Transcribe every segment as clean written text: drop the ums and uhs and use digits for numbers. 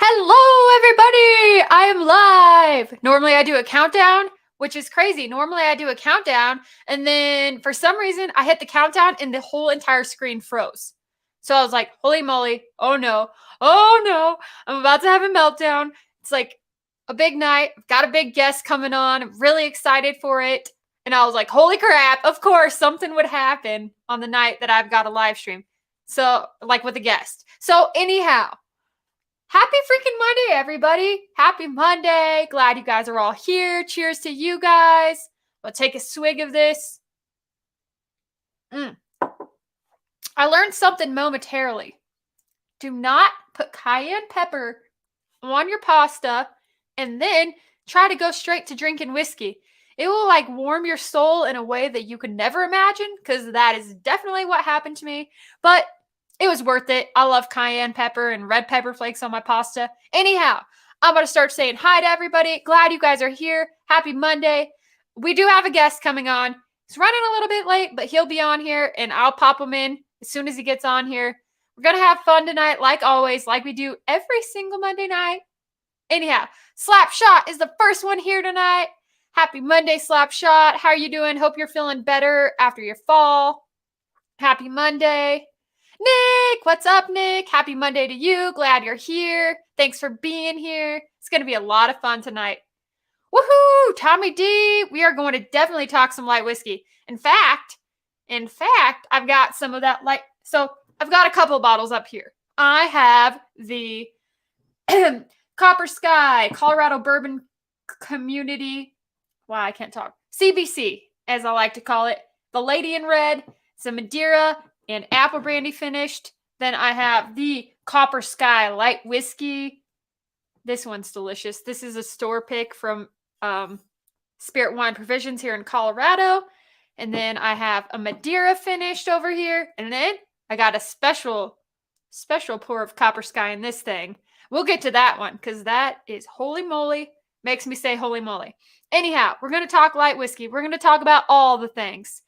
Hello, everybody! I am live. Normally I do a countdown, which is crazy. Normally I do a countdown, and then for some reason I hit the countdown and the whole entire screen froze. So I was like, holy moly, oh no, I'm about to have a meltdown. It's like a big night. I've got a big guest coming on. I'm really excited for it. And I was like, holy crap, of course, something would happen on the night that I've got a live stream. So, like with a guest. So, anyhow. Happy freaking Monday, everybody. Happy Monday. Glad you guys are all here. Cheers to you guys. I'll take a swig of this. I learned something momentarily. Do not put cayenne pepper on your pasta and then try to go straight to drinking whiskey. It will like warm your soul in a way that you could never imagine, because that is definitely what happened to me. But it was worth it. I love cayenne pepper and red pepper flakes on my pasta. Anyhow, I'm going to start saying hi to everybody. Glad you guys are here. Happy Monday. We do have a guest coming on. He's running a little bit late, but he'll be on here and I'll pop him in as soon as he gets on here. We're going to have fun tonight, like always, like we do every single Monday night. Anyhow, Slapshot is the first one here tonight. Happy Monday, Slapshot. How are you doing? Hope you're feeling better after your fall. Happy Monday. Nick, what's up, Nick? Happy Monday to you. Glad you're here. Thanks for being here. It's going to be a lot of fun tonight. Woohoo! Tommy D, we are going to definitely talk some light whiskey. In fact, I've got some of that light. So I've got a couple of bottles up here. I have the Copper Sky, Colorado Bourbon Community. Wow, I can't talk. CBC, as I like to call it. The Lady in Red, some Madeira, and apple brandy finished. Then I have the Copper Sky light whiskey. This one's delicious. This is a store pick from Spirit Wine Provisions here in Colorado. And then I have a Madeira finished over here. And then I got a special pour of Copper Sky in this thing. We'll get to that one because that is holy moly. Makes me say holy moly. Anyhow, we're going to talk light whiskey. We're going to talk about all the things.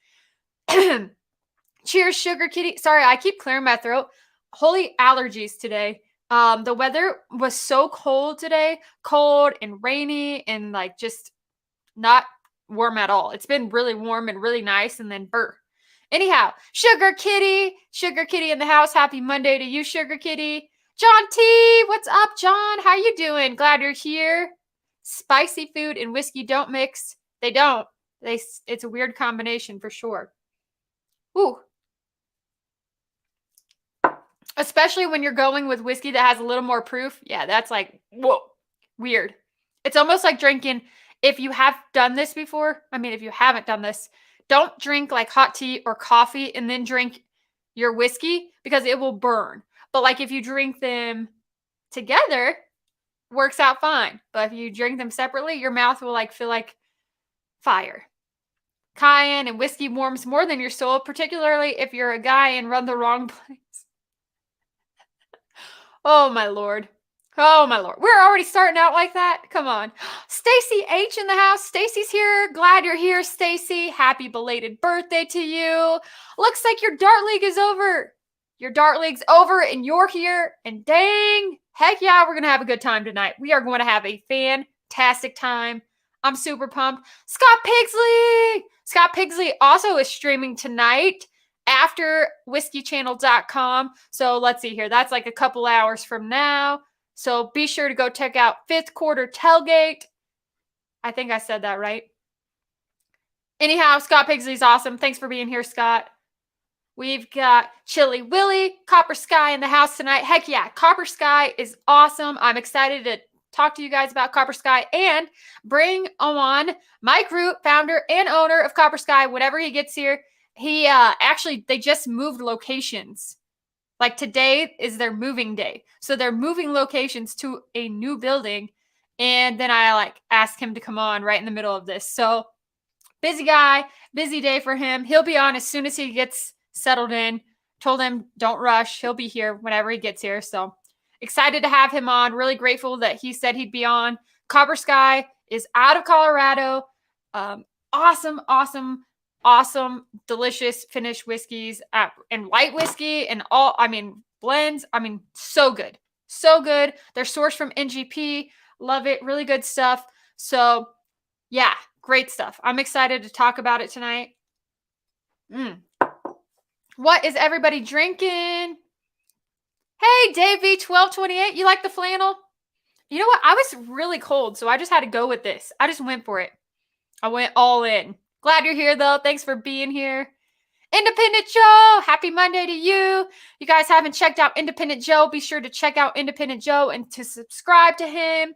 Cheers, Sugar Kitty. Sorry, I keep clearing my throat. Holy allergies today. The weather was so cold today. Cold and rainy and like just not warm at all. It's been really warm and really nice and then burr. Anyhow, Sugar Kitty in the house. Happy Monday to you, Sugar Kitty. John T, what's up, John? How you doing? Glad you're here. Spicy food and whiskey don't mix. They don't. It's a weird combination for sure. Ooh. Especially when you're going with whiskey that has a little more proof. Yeah, that's like, whoa, weird. It's almost like drinking, if you have done this before, if you haven't done this, don't drink like hot tea or coffee and then drink your whiskey because it will burn. But like if you drink them together, works out fine. But if you drink them separately, your mouth will like feel like fire. Cayenne and whiskey warms more than your soul, particularly if you're a guy and run the wrong place. Oh, my Lord. Oh, my Lord. We're already starting out like that? Come on. Stacy H in the house. Stacy's here. Glad you're here, Stacy. Happy belated birthday to you. Looks like your Dart League is over. Your Dart League's over and you're here. And dang, heck yeah, we're going to have a good time tonight. We are going to have a fantastic time. I'm super pumped. Scott Pigsley also is streaming tonight after whiskeychannel.com. So let's see here. That's like a couple hours from now. So be sure to go check out Fifth Quarter Tailgate. I think I said that right. Anyhow, Scott Pigsley's awesome. Thanks for being here, Scott. We've got Chili Willy, Copper Sky in the house tonight. Heck yeah, Copper Sky is awesome. I'm excited to talk to you guys about Copper Sky and bring on Mike Root, founder and owner of Copper Sky, whenever he gets here. He they just moved locations. Like today is their moving day. So they're moving locations to a new building. And then I asked him to come on right in the middle of this. So busy guy, busy day for him. He'll be on as soon as he gets settled in. Told him don't rush. He'll be here whenever he gets here. So excited to have him on. Really grateful that he said he'd be on. Copper Sky is out of Colorado. Awesome, delicious finished whiskeys and light whiskey and all, blends. So good. So good. They're sourced from NGP. Love it. Really good stuff. So, yeah, great stuff. I'm excited to talk about it tonight. What is everybody drinking? Hey, Dave V1228, you like the flannel? You know what? I was really cold, so I just had to go with this. I just went for it. I went all in. Glad you're here, though. Thanks for being here. Independent Joe, happy Monday to you. You guys haven't checked out Independent Joe, be sure to check out Independent Joe and to subscribe to him.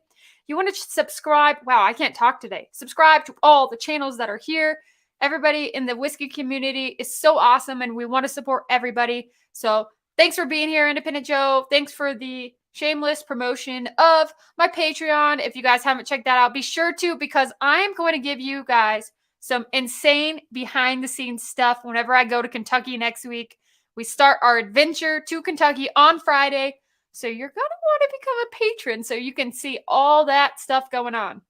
You want to subscribe? Wow, I can't talk today. Subscribe to all the channels that are here. Everybody in the whiskey community is so awesome, and we want to support everybody. So thanks for being here, Independent Joe. Thanks for the shameless promotion of my Patreon. If you guys haven't checked that out, be sure to, because I am going to give you guys some insane behind the scenes stuff whenever I go to Kentucky next week. We start our adventure to Kentucky on Friday. So you're going to want to become a patron so you can see all that stuff going on.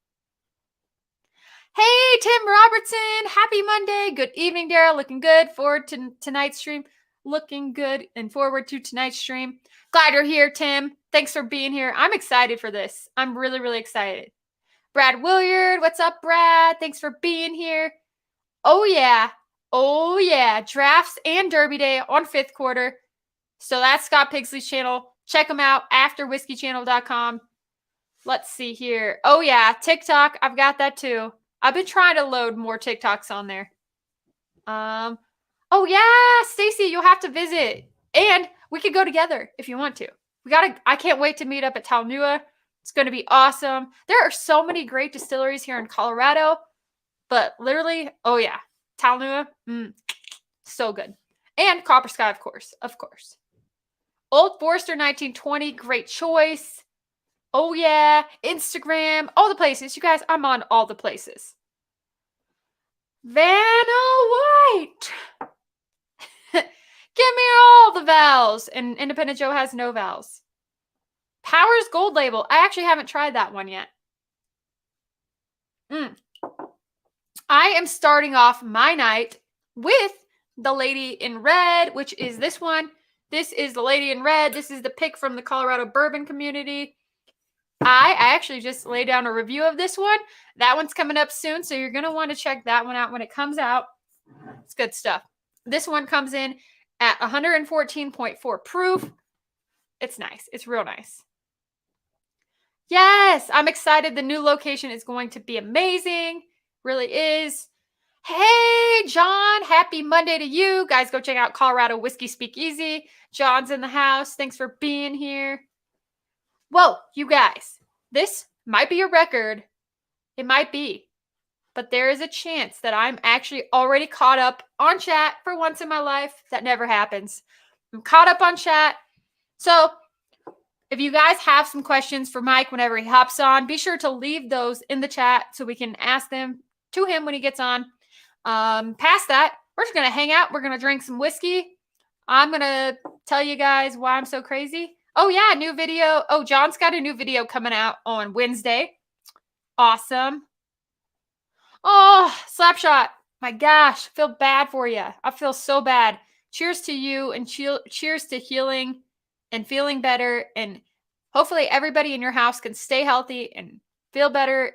Hey, Tim Robertson. Happy Monday. Good evening, Daryl. Looking good. Forward to tonight's stream. Looking good and forward to tonight's stream. Glad you're here, Tim. Thanks for being here. I'm excited for this. I'm really, really excited. Brad Williard. What's up, Brad? Thanks for being here. Oh, yeah. Oh, yeah. Drafts and Derby Day on 5th quarter. So that's Scott Pigsley's channel. Check them out after whiskeychannel.com. Let's see here. Oh, yeah. TikTok. I've got that too. I've been trying to load more TikToks on there. Oh, yeah. Stacy, you'll have to visit. And we could go together if you want to. I can't wait to meet up at Talnua. It's going to be awesome. There are so many great distilleries here in Colorado. But literally, oh yeah, Talnua, so good. And Copper Sky, of course. Old Forester 1920, great choice. Oh yeah, Instagram, all the places. You guys, I'm on all the places. Vanna White. Give me all the vowels. And Independent Joe has no vowels. Powers Gold Label. I actually haven't tried that one yet. I am starting off my night with the Lady in Red, which is this one. This is the Lady in Red. This is the pick from the Colorado bourbon community. I actually just laid down a review of this one. That one's coming up soon, so you're going to want to check that one out when it comes out. It's good stuff. This one comes in at 114.4 proof. It's nice. It's real nice. Yes, I'm excited. The new location is going to be amazing. Really is. Hey, John. Happy Monday to you. Guys, go check out Colorado Whiskey Speakeasy. John's in the house. Thanks for being here. Whoa, you guys. This might be a record. It might be. But there is a chance that I'm actually already caught up on chat for once in my life. That never happens. I'm caught up on chat. So if you guys have some questions for Mike whenever he hops on, be sure to leave those in the chat so we can ask them to him when he gets on. Past that, we're just going to hang out. We're going to drink some whiskey. I'm going to tell you guys why I'm so crazy. Oh, yeah, new video. Oh, John's got a new video coming out on Wednesday. Awesome. Oh, Slapshot. My gosh, I feel bad for you. I feel so bad. Cheers to you and cheers to healing and feeling better. And hopefully everybody in your house can stay healthy and feel better.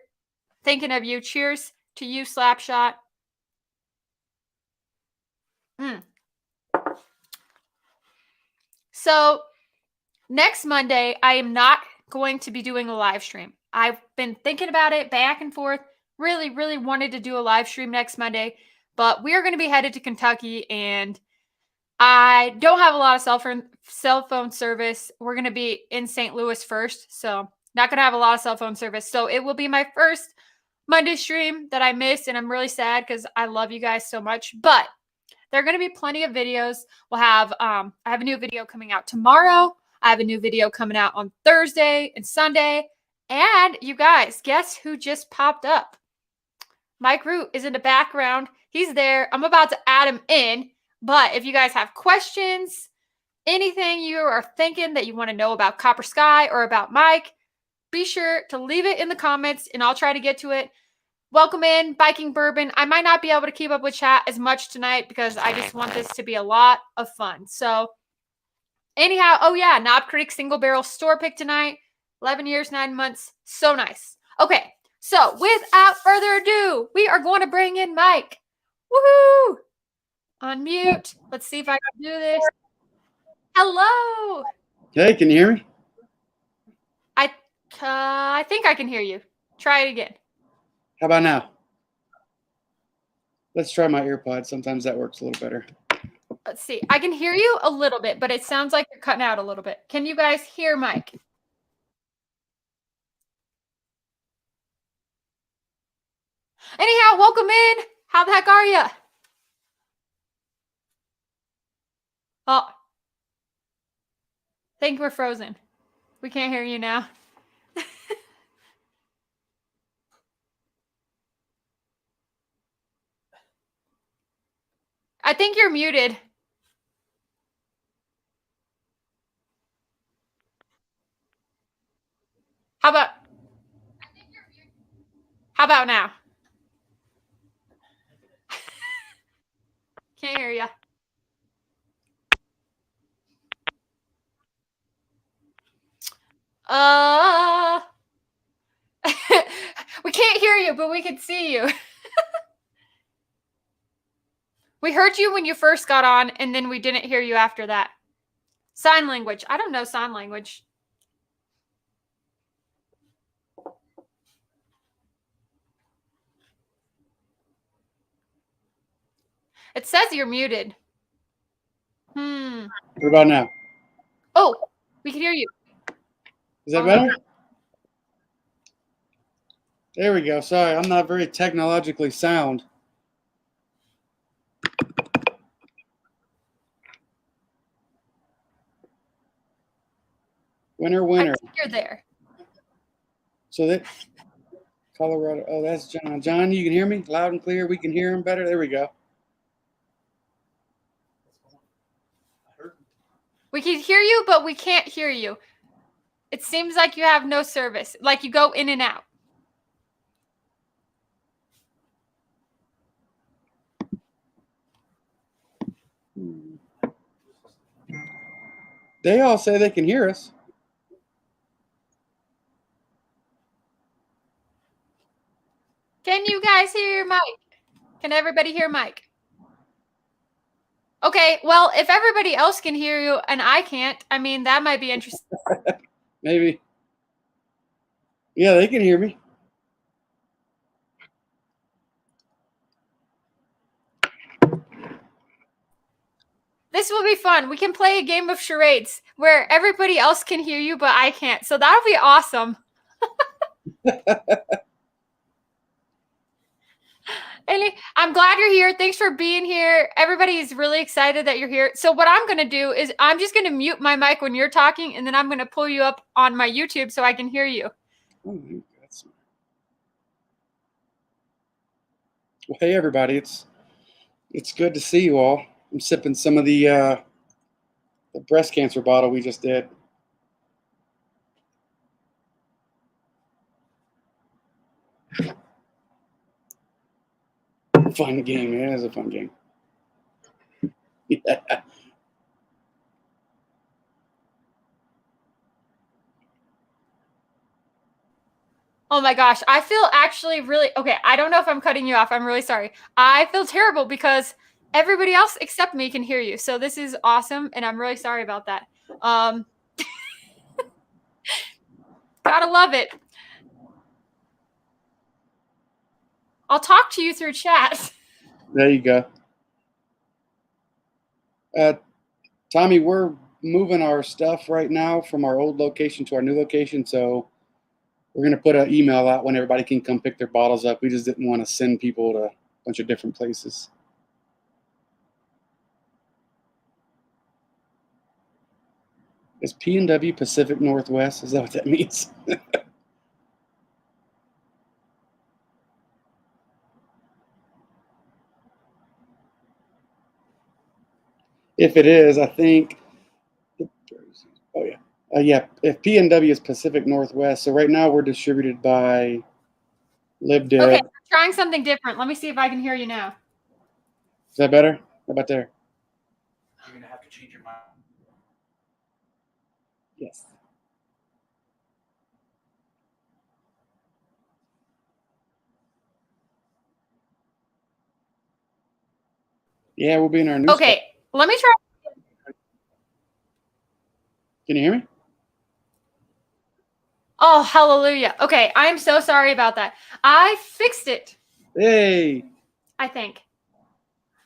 Thinking of you. Cheers to you, Slapshot. So next Monday, I am not going to be doing a live stream. I've been thinking about it back and forth. Really, really wanted to do a live stream next Monday, but we are going to be headed to Kentucky and I don't have a lot of cell phone service. We're going to be in St. Louis first, so not going to have a lot of cell phone service. So it will be my first Monday stream that I missed, and I'm really sad because I love you guys so much. But there are going to be plenty of videos. We'll have I have a new video coming out tomorrow. I have a new video coming out on Thursday and Sunday. And you guys, guess who just popped up? Mike Root is in the background. He's there. I'm about to add him in. But if you guys have questions, anything you are thinking that you want to know about Copper Sky or about Mike, be sure to leave it in the comments and I'll try to get to it. Welcome in, Biking Bourbon. I might not be able to keep up with chat as much tonight because I just want this to be a lot of fun. So Anyhow, oh yeah, Knob Creek single barrel store pick tonight. 11 years, 9 months. So nice. Okay, so without further ado, we are going to bring in Mike. Woohoo! Unmute. Let's see if I can do this. Hello. Hey, can you hear me? I think I can hear you. Try it again. How about now? Let's try my earpods. Sometimes that works a little better. Let's see. I can hear you a little bit, but it sounds like you're cutting out a little bit. Can you guys hear Mike? Anyhow, welcome in. How the heck are you? Oh, I think we're frozen. We can't hear you now. I think you're muted. How about now? Can't hear you. We can't hear you, but we can see you. We heard you when you first got on, and then we didn't hear you after that. Sign language. I don't know sign language. It says you're muted. What about now? Oh, we can hear you. Is that better? There we go. Sorry, I'm not very technologically sound. Winner. I think you're there. So that Colorado. Oh, that's John. John, you can hear me loud and clear. We can hear him better. There we go. We can hear you, but we can't hear you. It seems like you have no service, like you go in and out. They all say they can hear us. Can you guys hear Mike? Can everybody hear Mike? Okay, well, if everybody else can hear you and I can't, I mean, that might be interesting. Maybe. Yeah, they can hear me. This will be fun. We can play a game of charades where everybody else can hear you, but I can't. So that'll be awesome. I'm glad you're here. Thanks for being here. Everybody is really excited that you're here. So what I'm going to do is I'm just going to mute my mic when you're talking, and then I'm going to pull you up on my YouTube so I can hear you. Oh, that's... Well, hey, everybody. It's good to see you all. I'm sipping some of the breast cancer bottle we just did. Fun game. Yeah, it is a fun game. Yeah. Oh my gosh. I feel actually really, okay, I don't know if I'm cutting you off. I'm really sorry. I feel terrible because everybody else except me can hear you. So this is awesome, and I'm really sorry about that. Gotta love it. I'll talk to you through chat. There you go. Tommy, we're moving our stuff right now from our old location to our new location, so we're going to put an email out when everybody can come pick their bottles up. We just didn't want to send people to a bunch of different places. Is P&W Pacific Northwest? Is that what that means? If it is, I think. Oh yeah, yeah. If P&W is Pacific Northwest, so right now we're distributed by LibDead. Okay, I'm trying something different. Let me see if I can hear you now. Is that better? How about there? You're gonna have to change your mind. Yes. Yeah, we'll be in our new spot. Okay, let me try. Can you hear me? Oh, hallelujah. Okay, I'm so sorry about that. I fixed it, Hey, I think.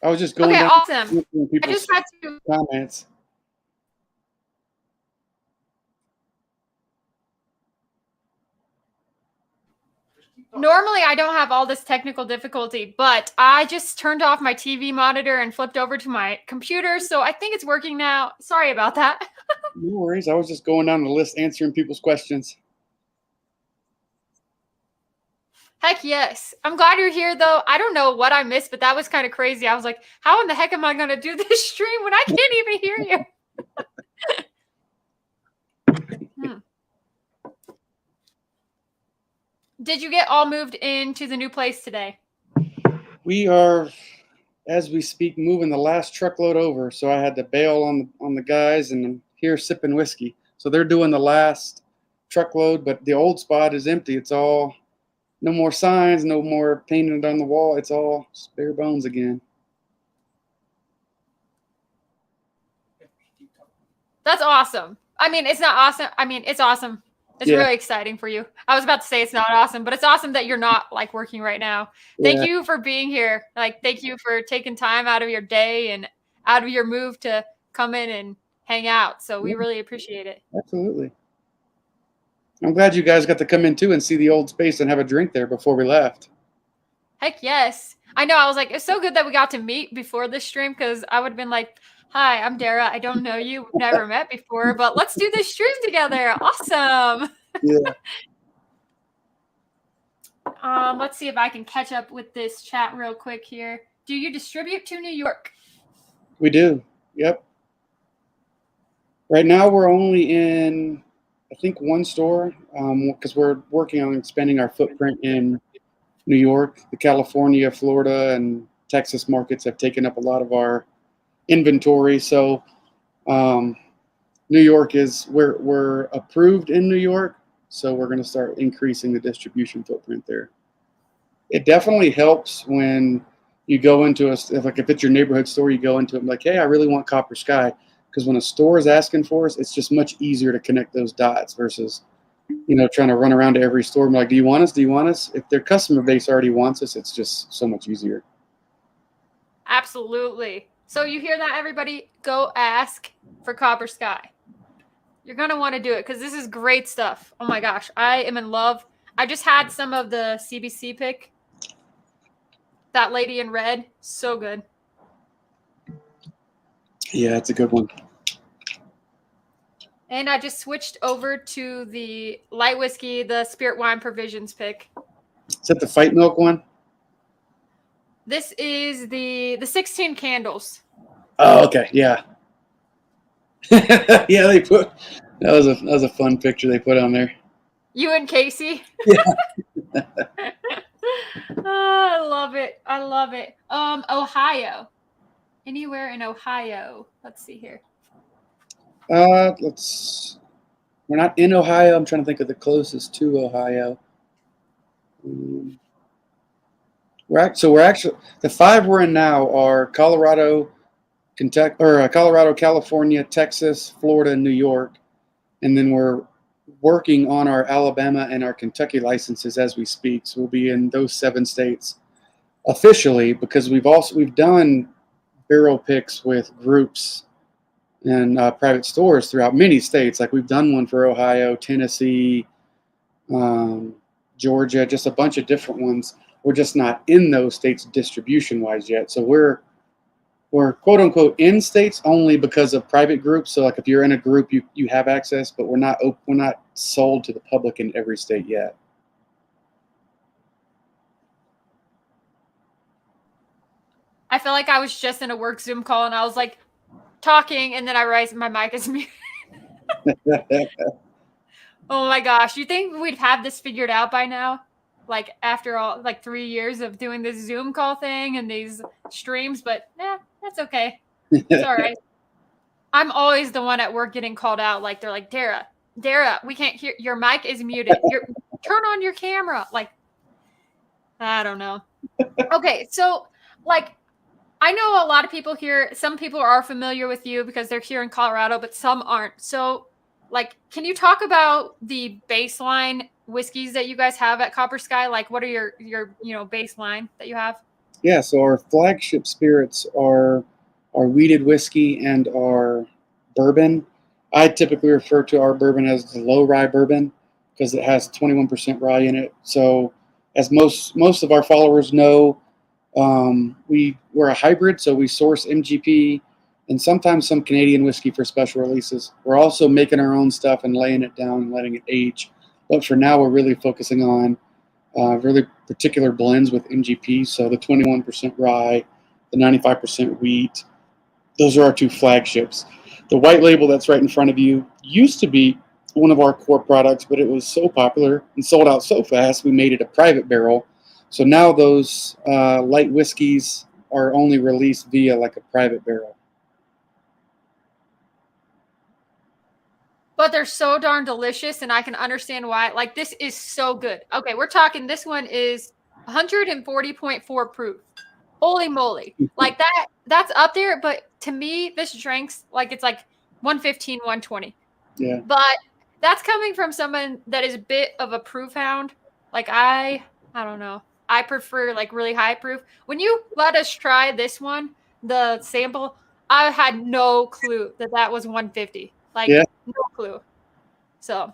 I was just going Okay, down awesome. I just people's had to. comments. Normally, I don't have all this technical difficulty, but I just turned off my TV monitor and flipped over to my computer, so I think it's working now. Sorry about that. No worries. I was just going down the list answering people's questions. Heck yes. I'm glad you're here, though. I don't know what I missed, but that was kind of crazy. I was like, how in the heck am I going to do this stream when I can't even hear you? Did you get all moved into the new place today? We are, as we speak, moving the last truckload over. So I had to bail on the guys, and I'm here sipping whiskey. So they're doing the last truckload, but the old spot is empty. It's all no more signs, no more painted on the wall. It's all bare bones again. That's awesome. I mean, it's not awesome. I mean, it's awesome. It's Yeah. really exciting for you. I was about to say it's not awesome, but it's awesome that you're not like working right now. Thank Yeah. you for being here. Like, thank you for taking time out of your day and out of your move to come in and hang out. So we Yeah, really appreciate it. absolutely. I'm glad you guys got to come in too and see the old space and have a drink there before we left. Heck yes. I know. I was like, it's so good that we got to meet before this stream because I would have been like, hi, I'm Dara. I don't know you. We've never met before, but let's do this stream together. Awesome. Yeah. Let's see if I can catch up with this chat real quick here. Do you distribute to New York? We do. Yep. Right now we're only in, I think, one store because we're working on expanding our footprint in New York. The California, Florida, and Texas markets have taken up a lot of our inventory. So New York is we're approved in New York, so we're going to start increasing the distribution footprint there. It definitely helps when you go into if it's your neighborhood store, you go into it like, hey, I really want Copper Sky, because when a store is asking for us, it's just much easier to connect those dots versus trying to run around to every store and be like, do you want us? Do you want us? If their customer base already wants us, it's just so much easier. Absolutely. So you hear that, everybody? Go ask for Copper Sky. You're going to want to do it because this is great stuff. Oh my gosh. I am in love. I just had some of the CBC pick. That lady in red. So good. Yeah, it's a good one. And I just switched over to the light whiskey, the Spirit Wine Provisions pick. Is that the Fight Milk one? This is the 16 candles. Oh, okay. Yeah. Yeah, they put that was a fun picture they put on there. You and Casey? Yeah. Oh, I love it. I love it. Ohio. Anywhere in Ohio. Let's see here. We're not in Ohio. I'm trying to think of the closest to Ohio. We're actually the 5 we're in now are Colorado, Kentucky, or Colorado, California, Texas, Florida, and New York, and then we're working on our Alabama and our Kentucky licenses as we speak. So we'll be in those 7 states officially, because we've done barrel picks with groups and private stores throughout many states. Like we've done one for Ohio, Tennessee, Georgia, just a bunch of different ones. We're just not in those states distribution wise yet. So we're quote unquote in states only because of private groups. So like if you're in a group, you have access, but we're not sold to the public in every state yet. I feel like I was just in a work Zoom call and I was like talking and then I realized my mic is muted. Oh my gosh. You think we'd have this figured out by now? Like after all, like 3 years of doing this Zoom call thing and these streams, but that's okay. It's all right. I'm always the one at work getting called out. Like they're like, Dara, Dara, we can't hear. Your mic is muted. Turn on your camera. Like, I don't know. Okay, so like I know a lot of people here. Some people are familiar with you because they're here in Colorado, but some aren't. So, like, can you talk about the baseline whiskeys that you guys have at Copper Sky? Like, what are your baseline that you have? Yeah, so our flagship spirits are our wheated whiskey and our bourbon. I typically refer to our bourbon as the low rye bourbon because it has 21% rye in it. So, as most of our followers know, we're a hybrid, so we source MGP and sometimes some Canadian whiskey for special releases. We're also making our own stuff and laying it down and letting it age. But for now, we're really focusing on really particular blends with MGP. So the 21% rye, the 95% wheat, those are our two flagships. The white label that's right in front of you used to be one of our core products, but it was so popular and sold out so fast, we made it a private barrel. So now those light whiskeys are only released via like a private barrel. But they're so darn delicious, and I can understand why. Like, this is so good. Okay, we're talking. This one is 140.4 proof. Holy moly! Like that's up there. But to me, this drinks like it's like 115, 120. Yeah. But that's coming from someone that is a bit of a proof hound. Like I don't know. I prefer like really high proof. When you let us try this one, the sample, I had no clue that was 150. Like Yeah. no clue. So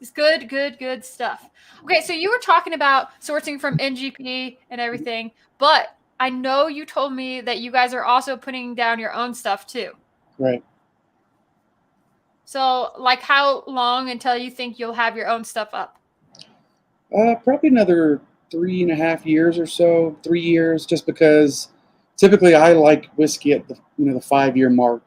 it's good stuff. Okay, so you were talking about sourcing from NGP and everything, but I know you told me that you guys are also putting down your own stuff too. Right. So, like, how long until you think you'll have your own stuff up? Probably another 3.5 years or so, 3 years, just because typically I like whiskey at the 5 year mark,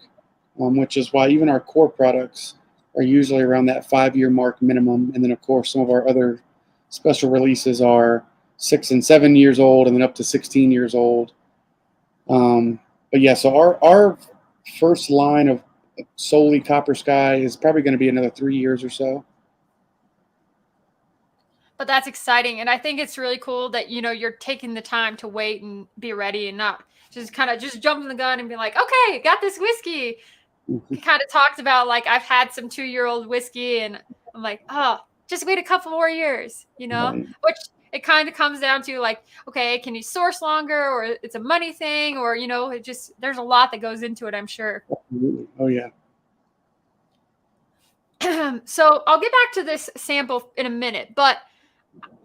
which is why even our core products are usually around that 5 year mark minimum. And then of course some of our other special releases are 6 and 7 years old, and then up to 16 years old. But yeah, so our first line of solely Copper Sky is probably going to be another 3 years or so. But that's exciting, and I think it's really cool that you're taking the time to wait and be ready, and not just kind of just jumping the gun and be like, okay, got this whiskey. Kind of talked about like I've had some 2-year-old whiskey, and I'm like, oh, just wait a couple more years, Right. which it kind of comes down to like, okay, can you source longer, or it's a money thing, or it just there's a lot that goes into it, I'm sure. Absolutely. Oh yeah. So I'll get back to this sample in a minute, but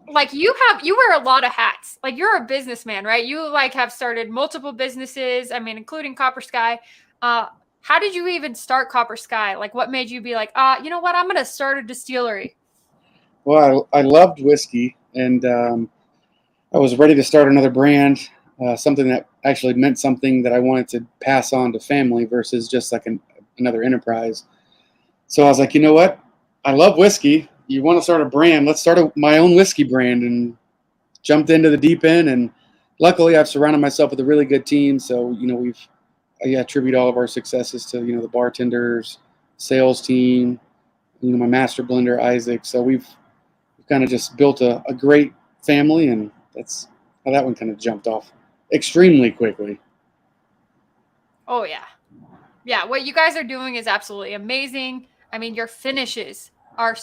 like you wear a lot of hats. Like you're a businessman, right? You like have started multiple businesses. I mean, including Copper Sky. How did you even start Copper Sky? Like what made you be like, you know what? I'm going to start a distillery. Well, I loved whiskey, and I was ready to start another brand, something that actually meant something that I wanted to pass on to family versus just like another enterprise. So I was like, you know what? I love whiskey. You want to start a brand? Let's start my own whiskey brand, and jumped into the deep end. And luckily, I've surrounded myself with a really good team. So I attribute all of our successes to the bartenders, sales team, my master blender Isaac. So we've kind of just built a great family, and that's how that one kind of jumped off extremely quickly. Oh yeah. Yeah, what you guys are doing is absolutely amazing. I mean, your finishes are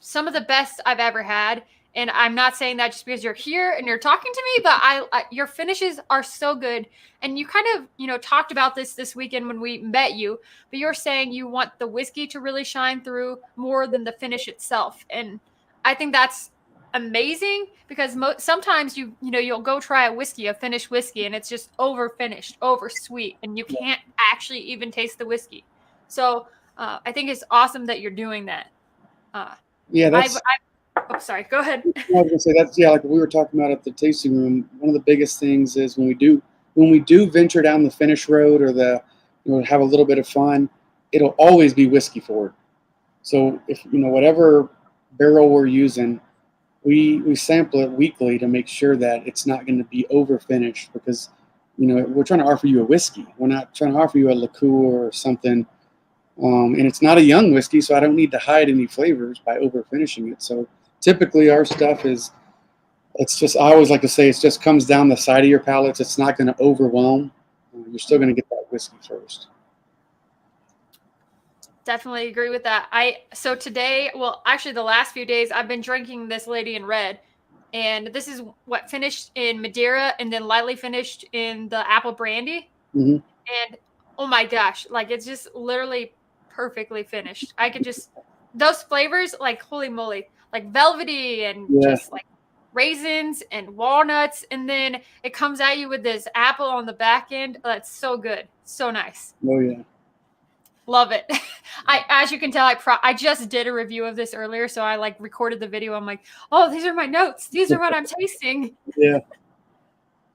some of the best I've ever had. And I'm not saying that just because you're here and you're talking to me, but your finishes are so good. And you kind of, talked about this weekend when we met you, but you're saying you want the whiskey to really shine through more than the finish itself. And I think that's amazing because sometimes you'll go try a finished whiskey, and it's just over finished, over sweet, and you can't actually even taste the whiskey. So I think it's awesome that you're doing that. Yeah, that's. Oh, sorry. Go ahead. I was gonna say that's like we were talking about at the tasting room. One of the biggest things is when we do venture down the finish road, or have a little bit of fun, it'll always be whiskey forward. So if whatever barrel we're using, we sample it weekly to make sure that it's not going to be over finished, because we're trying to offer you a whiskey. We're not trying to offer you a liqueur or something And it's not a young whiskey, so I don't need to hide any flavors by over finishing it. So typically our stuff is, it's just, I always like to say, it just comes down the side of your palates. It's not going to overwhelm. You're still going to get that whiskey first. Definitely agree with that. So today, well, actually the last few days, I've been drinking this Lady in Red, and this is what finished in Madeira and then lightly finished in the apple brandy. Mm-hmm. And oh my gosh, like it's just literally perfectly finished. I could just those flavors, like holy moly, like velvety and Yeah. just like raisins and walnuts, and then it comes at you with this apple on the back end. That's so good, so nice. Oh yeah. Love it. As you can tell, I just did a review of this earlier, so I like recorded the video. I'm like, oh, these are my notes. These are what I'm tasting. Yeah.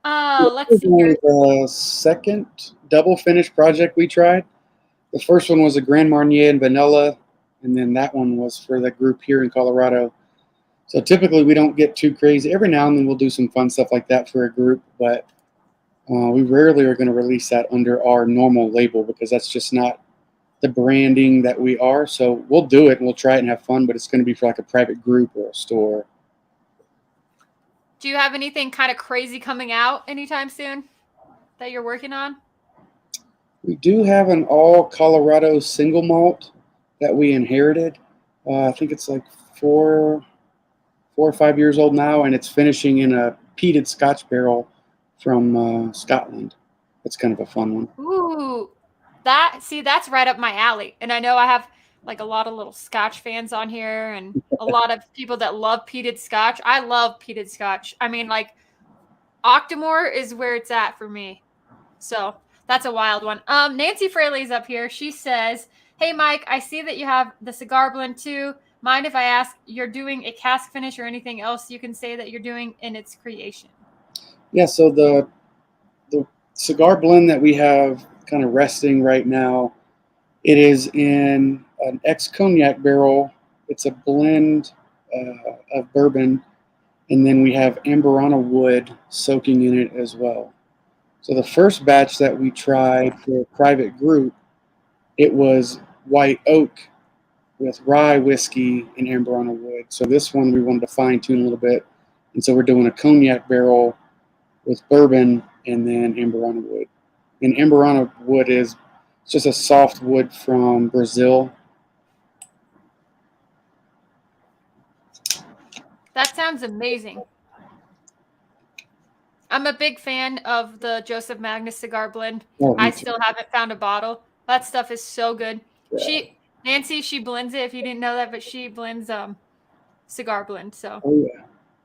Let's see here. The second double finish project we tried. The first one was a Grand Marnier and vanilla, and then that one was for the group here in Colorado. So typically we don't get too crazy. Every now and then we'll do some fun stuff like that for a group, but we rarely are going to release that under our normal label because that's just not the branding that we are. So we'll do it and we'll try it and have fun, but it's going to be for like a private group or a store. Do you have anything kind of crazy coming out anytime soon that you're working on? We do have an all Colorado single malt that we inherited. I think it's like 4 or 5 years old now, and it's finishing in a peated Scotch barrel from Scotland. That's kind of a fun one. Ooh, that's right up my alley. And I know I have like a lot of little Scotch fans on here and a lot of people that love peated Scotch. I love peated Scotch. I mean, like Octomore is where it's at for me. So that's a wild one. Nancy Fraley's up here. She says, "Hey Mike, I see that you have the cigar blend too. Mind if I ask, you're doing a cask finish or anything else you can say that you're doing in its creation?" Yeah, so the cigar blend that we have kind of resting right now, it is in an ex-cognac barrel. It's a blend of bourbon, and then we have Amburana wood soaking in it as well. So the first batch that we tried for a private group, it was white oak with rye whiskey and Amburana wood. So this one we wanted to fine tune a little bit, and so we're doing a cognac barrel with bourbon and then Amburana wood. And Amburana wood is just a soft wood from Brazil. That sounds amazing. I'm a big fan of the Joseph Magnus cigar blend. Oh, I still haven't found a bottle. That stuff is so good. yeah. Nancy, she blends it if you didn't know that, but she blends cigar blend. So Oh yeah.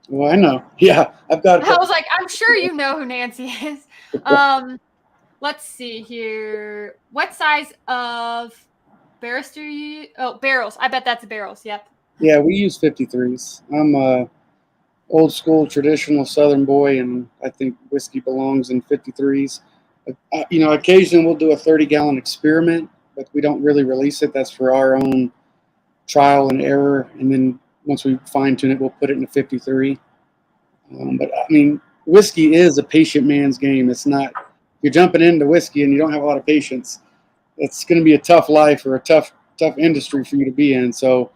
Well, I know. Yeah, I've got. I was like, I'm sure you know who Nancy is. Let's see here. What size of barrels do you? Oh, barrels. I bet that's barrels. Yep. Yeah, we use 53s. I'm a old school traditional Southern boy, and I think whiskey belongs in 53s. Occasionally we'll do a 30-gallon experiment, but we don't really release it. That's for our own trial and error, and then once we fine tune it, we'll put it in a 53. But I mean, whiskey is a patient man's game. It's not, you're jumping into whiskey and you don't have a lot of patience. It's going to be a tough life or a tough industry for you to be in. So,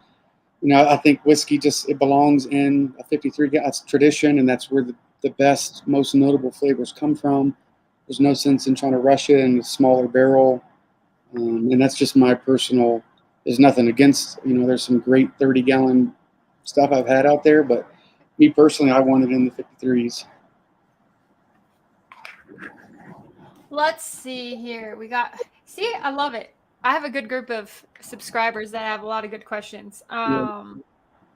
I think whiskey it belongs in a 53. That's tradition, and that's where the best, most notable flavors come from. There's no sense in trying to rush it in a smaller barrel. And that's just my personal, there's nothing against, there's some great 30-gallon stuff I've had out there, but me personally, I want it in the 53s. Let's see here. I love it. I have a good group of subscribers that have a lot of good questions. Yeah.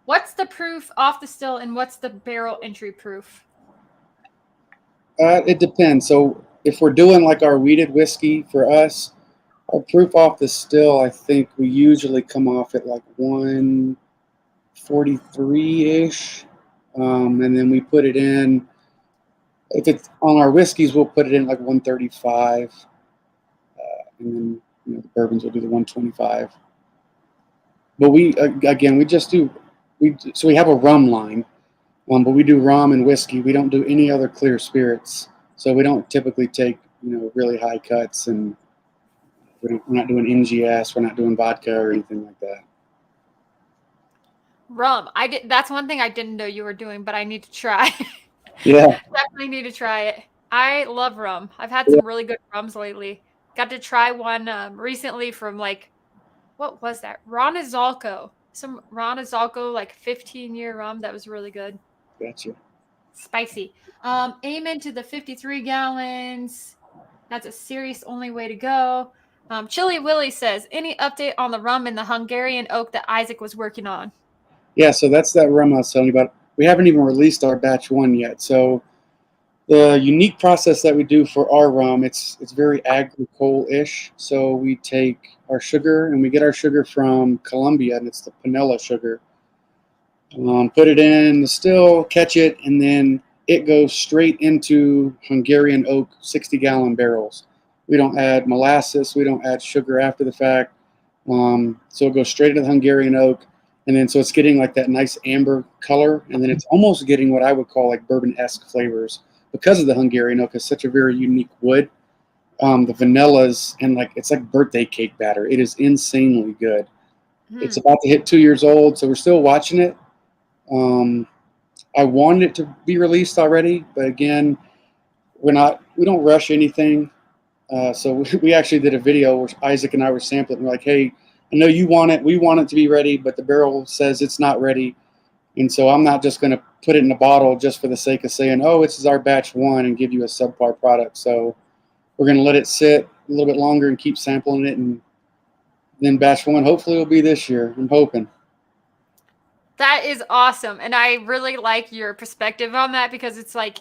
What's the proof off the still and what's the barrel entry proof? It depends. So if we're doing like our weeded whiskey for us, our proof off the still, I think we usually come off at like 143-ish. And then we put it in, if it's on our whiskeys, we'll put it in like 135. And then the bourbons will do the 125. But we have a rum line, but we do rum and whiskey. We don't do any other clear spirits. So we don't typically take really high cuts, and We're not doing NGS. We're not doing vodka or anything like that. Rum. That's one thing I didn't know you were doing, but I need to try. Yeah. Definitely need to try it. I love rum. I've had Yeah. some really good rums lately. Got to try one recently from like what was that? Ronazalco. Some Ronazalco like 15-year rum that was really good. Gotcha. Spicy. Amen to the 53 gallons. That's a serious only way to go. Chili Willy says, any update on the rum in the Hungarian oak that Isaac was working on? Yeah, so that's that rum I was telling you about. We haven't even released our batch one yet. So the unique process that we do for our rum, it's very agricole-ish. So we take our sugar, and we get our sugar from Colombia, and it's the panela sugar. Put it in the still, catch it, and then it goes straight into Hungarian oak 60-gallon barrels. We don't add molasses. We don't add sugar after the fact. So it goes straight into the Hungarian oak, and then so it's getting like that nice amber color, and then it's almost getting what I would call like bourbon-esque flavors because of the Hungarian oak is such a very unique wood. The vanillas and like it's like birthday cake batter. It is insanely good. It's Hmm. about to hit 2 years old, so we're still watching it. Um, I wanted it to be released already, but again, we don't rush anything. So we actually did a video where Isaac and I were sampling. We're like, hey, I know you want it. We want it to be ready, but the barrel says it's not ready. And so I'm not just going to put it in a bottle just for the sake of saying, oh, this is our batch one and give you a subpar product. So we're going to let it sit a little bit longer and keep sampling it. And then batch one hopefully will be this year. I'm hoping. That is awesome. And I really like your perspective on that because it's like,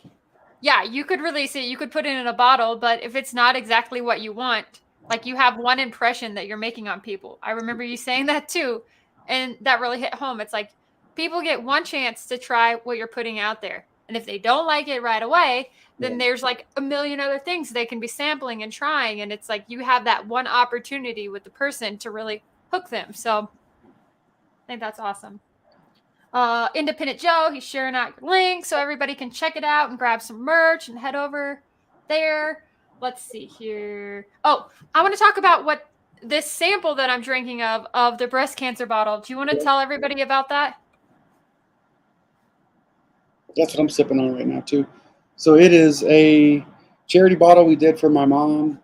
yeah, you could release it, you could put it in a bottle, but if it's not exactly what you want, like you have one impression that you're making on people. I remember you saying that too. And that really hit home. It's like people get one chance to try what you're putting out there. And if they don't like it right away, then Yeah. there's like a million other things they can be sampling and trying. And it's like you have that one opportunity with the person to really hook them. So I think that's awesome. Independent Joe, he's sharing out your link so everybody can check it out and grab some merch and head over there. Let's see here. Oh, I want to talk about what this sample that I'm drinking of the breast cancer bottle. Do you want to tell everybody about that? That's what I'm sipping on right now too. So it is a charity bottle we did for my mom.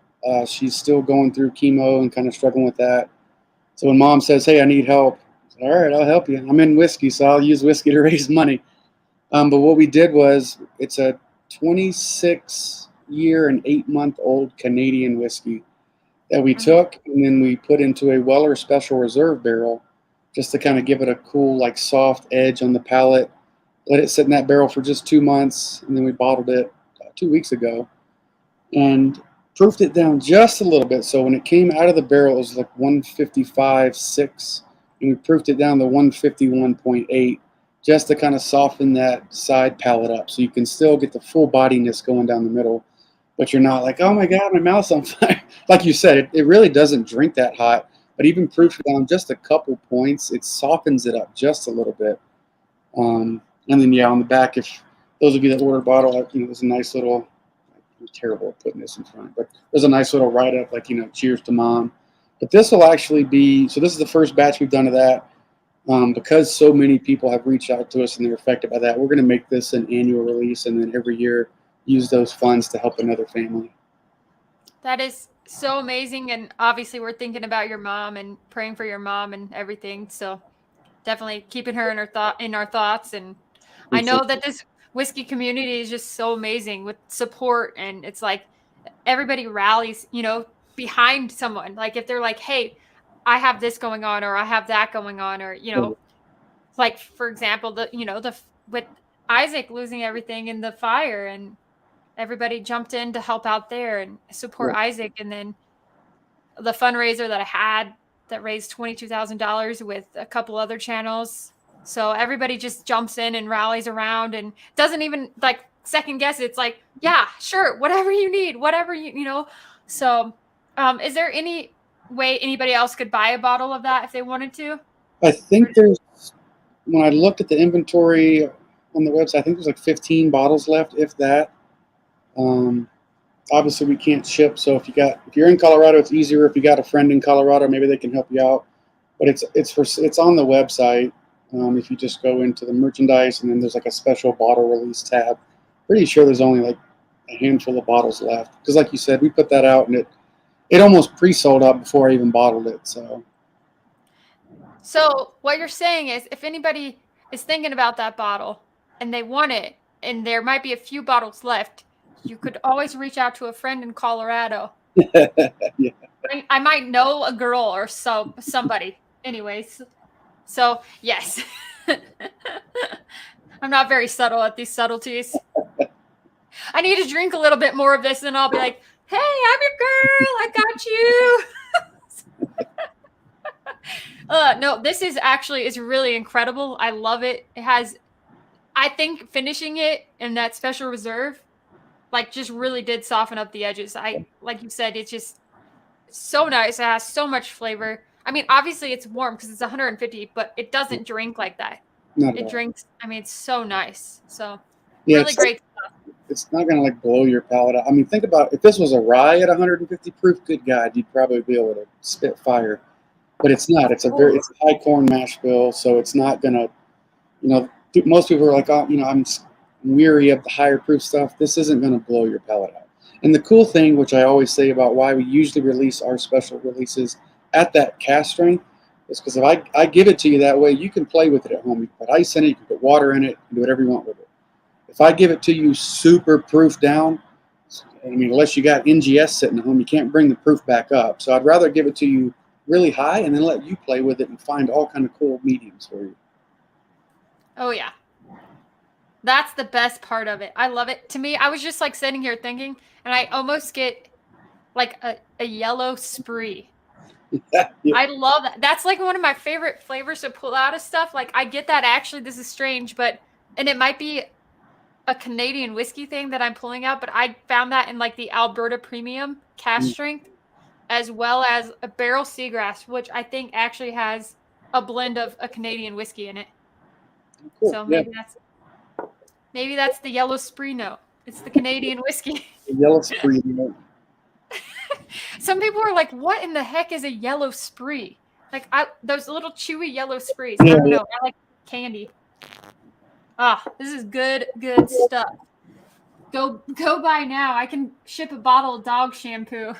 She's still going through chemo and kind of struggling with that. So when mom says, "Hey, I need help," I say, all right, I'll help you. I'm in whiskey, so I'll use whiskey to raise money. But what we did was it's a 26-year and 8-month old Canadian whiskey that we Mhm. took and then we put into a Weller Special Reserve barrel just to kind of give it a cool, like soft edge on the palate. Let it sit in that barrel for just 2 months, and then we bottled it 2 weeks ago and proofed it down just a little bit. So when it came out of the barrel, it was like 155.6, and we proofed it down to 151.8 just to kind of soften that side palate up so you can still get the full bodiness going down the middle, but you're not like, oh my God, my mouth's on fire. Like you said, it really doesn't drink that hot, but even proofed down just a couple points, it softens it up just a little bit. And then, yeah, on the back, if those of you that order a bottle, there's a nice little, I'm terrible at putting this in front, but there's a nice little write up, like, cheers to mom. But this will actually be, so this is the first batch we've done of that. Because so many people have reached out to us and they're affected by that, we're going to make this an annual release and then every year use those funds to help another family. That is so amazing. And obviously, we're thinking about your mom and praying for your mom and everything. So definitely keeping her in our thoughts. And I Appreciate know that this whiskey community is just so amazing with support, and it's like everybody rallies, behind someone. Like if they're like, "Hey, I have this going on, or I have that going on," or it. like for example, with Isaac losing everything in the fire, and everybody jumped in to help out there and support Yeah. Isaac, and then the fundraiser that I had that raised $22,000 with a couple other channels. So everybody just jumps in and rallies around and doesn't even like second guess it. It's like, yeah, sure, whatever you need, whatever you. So, is there any way anybody else could buy a bottle of that if they wanted to? I Or- think when I looked at the inventory on the website, I think there's like 15 bottles left, if that. Um, Obviously, we can't ship. So if you're in Colorado, it's easier. If you got a friend in Colorado, maybe they can help you out. But it's on the website. If you just go into the merchandise and then there's like a special bottle release tab. Pretty sure there's only like a handful of bottles left. Because like you said, we put that out and it almost pre-sold out before I even bottled it. So what you're saying is, if anybody is thinking about that bottle and they want it, and there might be a few bottles left, you could always reach out to a friend in Colorado. Yeah. I might know a girl or somebody. Anyways, so yes, I'm not very subtle at these subtleties. I need to drink a little bit more of this, and I'll be like, "Hey, I'm your girl. I got you." No, this is really incredible. I love it. I think finishing it in that special reserve, like, just really did soften up the edges. Like you said, it's just so nice. It has so much flavor. I mean, obviously it's warm because it's 150, but it doesn't drink like that. Not at It all. drinks. I mean, it's so nice. So Yeah, really great. it's not going to like blow your palate out. I mean, think about if this was a rye at 150 proof. Good God, you'd probably be able to spit fire. But it's not. It's a high corn mash bill, so it's not going to. Most people are like, oh, I'm weary of the higher proof stuff. This isn't going to blow your palate out. And the cool thing, which I always say about why we usually release our special releases at that cast strength, is because if I give it to you that way, you can play with it at home. You can put ice in it, you can put water in it, you can do whatever you want with it. If I give it to you super proof down, I mean, unless you got NGS sitting at home, you can't bring the proof back up. So I'd rather give it to you really high and then let you play with it and find all kind of cool mediums for you. Oh yeah. That's the best part of it. I love it. To me, I was just like sitting here thinking, and I almost get like a yellow spree. Yeah. I love that. That's like one of my favorite flavors to pull out of stuff. Like, I get that actually, this is strange, and it might be a Canadian whiskey thing that I'm pulling out, but I found that in like the Alberta Premium cast strength, as well as a barrel seagrass, which I think actually has a blend of a Canadian whiskey in it. Cool. So Yeah. maybe that's the yellow spree note. It's the Canadian whiskey. The yellow spree note. Some people are like, "What in the heck is a yellow spree?" Like, those little chewy yellow sprees. I don't know. I like candy. This is good stuff. Go buy now. I can ship a bottle of dog shampoo.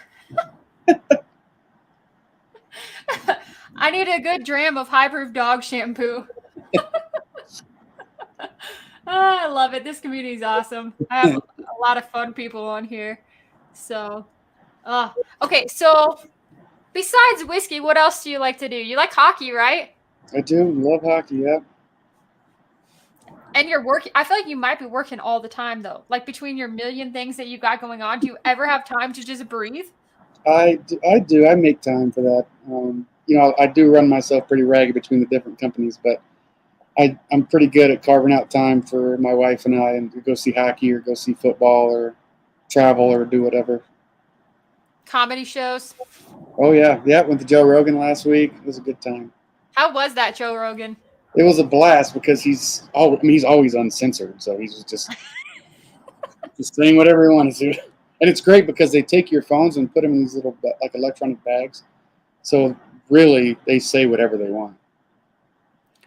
I need a good dram of high-proof dog shampoo. I love it. This community is awesome. I have a lot of fun people on here. So, okay. So, besides whiskey, what else do you like to do? You like hockey, right? I do love hockey. Yeah. And you're working. I feel like you might be working all the time, though. Like, between your million things that you got going on, do you ever have time to just breathe? I do. I make time for that. I do run myself pretty ragged between the different companies, but I'm pretty good at carving out time for my wife and I and to go see hockey or go see football or travel or do whatever. Comedy shows. Oh yeah. Went to Joe Rogan last week. It was a good time. How was that, Joe Rogan? It was a blast because he's always uncensored, so he's just saying whatever he wants to. And it's great because they take your phones and put them in these little like electronic bags. So really, they say whatever they want.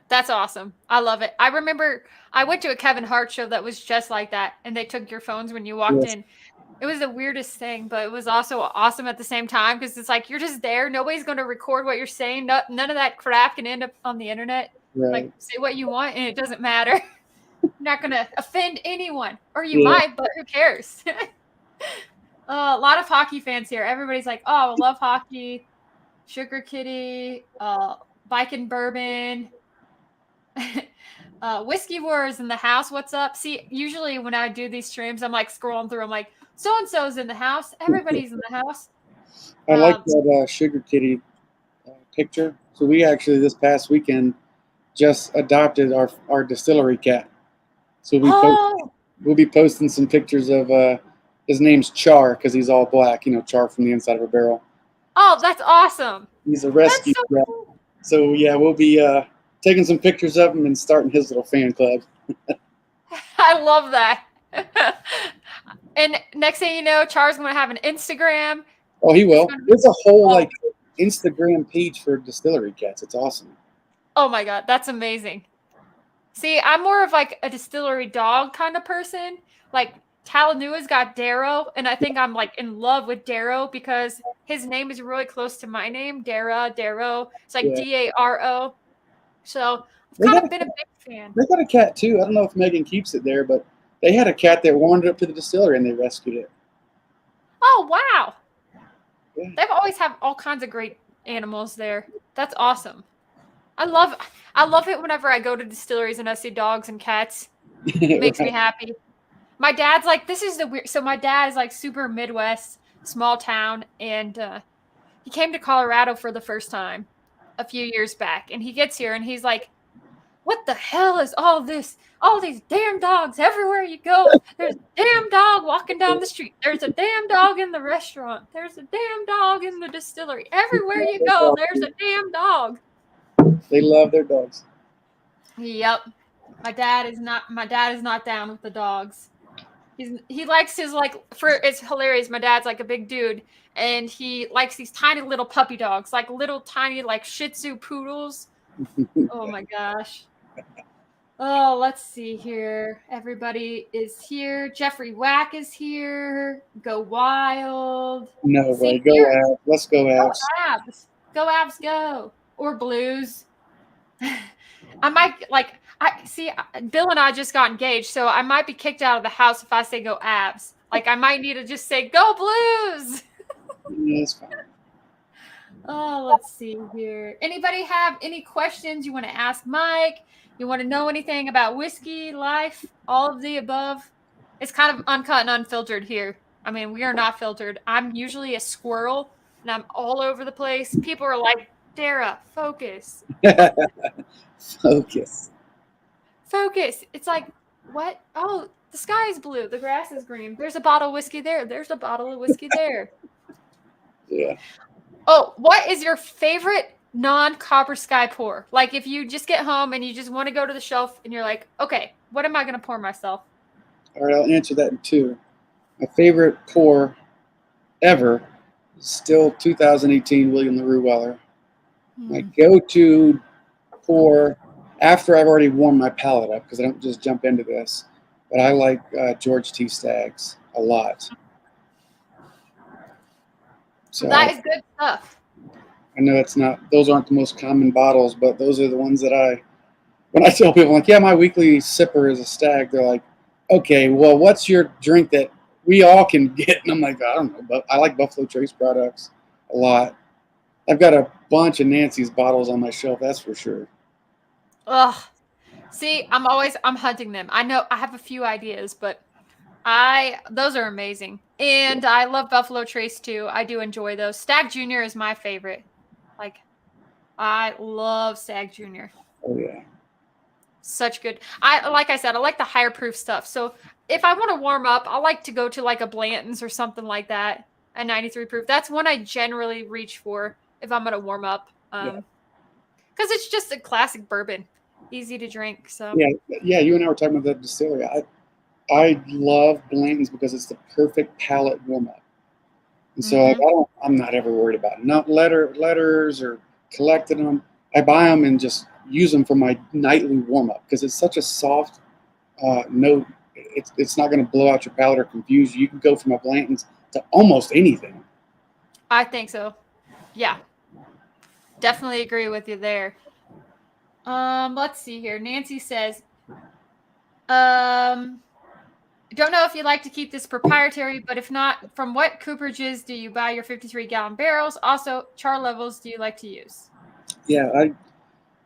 That's awesome. I love it. I remember I went to a Kevin Hart show that was just like that, and they took your phones when you walked in. It was the weirdest thing, but it was also awesome at the same time because it's like you're just there. Nobody's going to record what you're saying. None of that crap can end up on the internet. Right. Like, say what you want, and it doesn't matter. You're not going to offend anyone, or you might, but who cares? A lot of hockey fans here. Everybody's like, "Oh, I love hockey." Sugar Kitty, Bike and Bourbon. Whiskey Wars in the house. What's up? See, usually when I do these streams, I'm like scrolling through. I'm like, so and so's in the house. Everybody's in the house. I like that Sugar Kitty picture. So we actually this past weekend just adopted our distillery cat. So we'll be posting some pictures of his name's Char because he's all black. Char from the inside of a barrel. Oh, that's awesome. He's a rescue cat. Cool. So yeah, we'll be taking some pictures of him and starting his little fan club. I love that. And next thing you know, Char's going to have an Instagram. Oh, he He's will. going to be, There's a whole oh, like Instagram page for distillery cats. It's awesome. oh my God, that's amazing. See, I'm more of like a distillery dog kind of person. Like Talanua's got Darrow, and I think I'm like in love with Darrow because his name is really close to my name, Darrow. It's like Yeah, Daro. So I've they kind got of been a big fan. they got a cat too. I don't know if Megan keeps it there, but they had a cat that wandered up to the distillery and they rescued it. Oh wow. Yeah. They've always have all kinds of great animals there. That's awesome. I love it whenever I go to distilleries and I see dogs and cats. It makes me Right. happy. My dad's like, this is the weird. So my dad is like super Midwest, small town, and he came to Colorado for the first time a few years back, and he gets here and he's like, "What the hell is all this? All these damn dogs everywhere you go. There's a damn dog walking down the street. There's a damn dog in the restaurant. There's a damn dog in the distillery. Everywhere you go, there's a damn dog." They love their dogs. Yep. My dad is not down with the dogs. He likes his like for it's hilarious. My dad's like a big dude and he likes these tiny little puppy dogs, like little tiny like Shih Tzu poodles. Oh my gosh. Oh, let's see here. Everybody is here. Jeffrey Wack is here. Go Wild. No way. See Go here. Avs. Let's go Go Avs. Abs. Go Abs go. Or Blues. I might like I see Bill and I just got engaged, so I might be kicked out of the house if I say go Abs. Like I might need to just say go Blues. Yeah, it's fine. Oh, let's see here. Anybody have any questions you want to ask Mike? You want to know anything about whiskey, life, all of the above? It's kind of uncut and unfiltered here. I mean, we are not filtered. I'm usually a squirrel and I'm all over the place. People are like, Dara, focus. Focus. Focus. It's like, what? Oh, the sky is blue. The grass is green. There's a bottle of whiskey there. There's a bottle of whiskey there. Yeah. Oh, what is your favorite non-Copper Sky pour? Like if you just get home and you just want to go to the shelf and you're like, okay, what am I going to pour myself? All right, I'll answer that in two. My favorite pour ever is still 2018 William LaRue Weller. My go-to pour after I've already warmed my palate up because I don't just jump into this, but I like George T. Stagg's a lot. So That is good stuff. I know those aren't the most common bottles, but those are the ones that when I tell people, like, yeah, my weekly sipper is a Stag, they're like, okay, well, what's your drink that we all can get? And I'm like, I don't know, but I like Buffalo Trace products a lot. I've got a bunch of Nancy's bottles on my shelf, that's for sure. Ugh. See, I'm hunting them. I know I have a few ideas, but those are amazing. And I love Buffalo Trace too. I do enjoy those. Stag Junior is my favorite. Like I love Stag Junior. Oh, yeah. Such good. Like I said, I like the higher proof stuff. So if I want to warm up, I like to go to like a Blanton's or something like that, a 93 proof. That's one I generally reach for if I'm gonna warm up. Because it's just a classic bourbon, easy to drink. So Yeah. You and I were talking about that distillery. I love Blanton's because it's the perfect palate warm up. And so I'm not ever worried about not letters or collecting them. I buy them and just use them for my nightly warm up because it's such a soft note. It's not going to blow out your palate or confuse you. You can go from a Blanton's to almost anything. I think so. Yeah, definitely agree with you there. Let's see here. Nancy says, don't know if you'd like to keep this proprietary, but if not, from what cooperages do you buy your 53-gallon barrels? Also, char levels do you like to use? Yeah,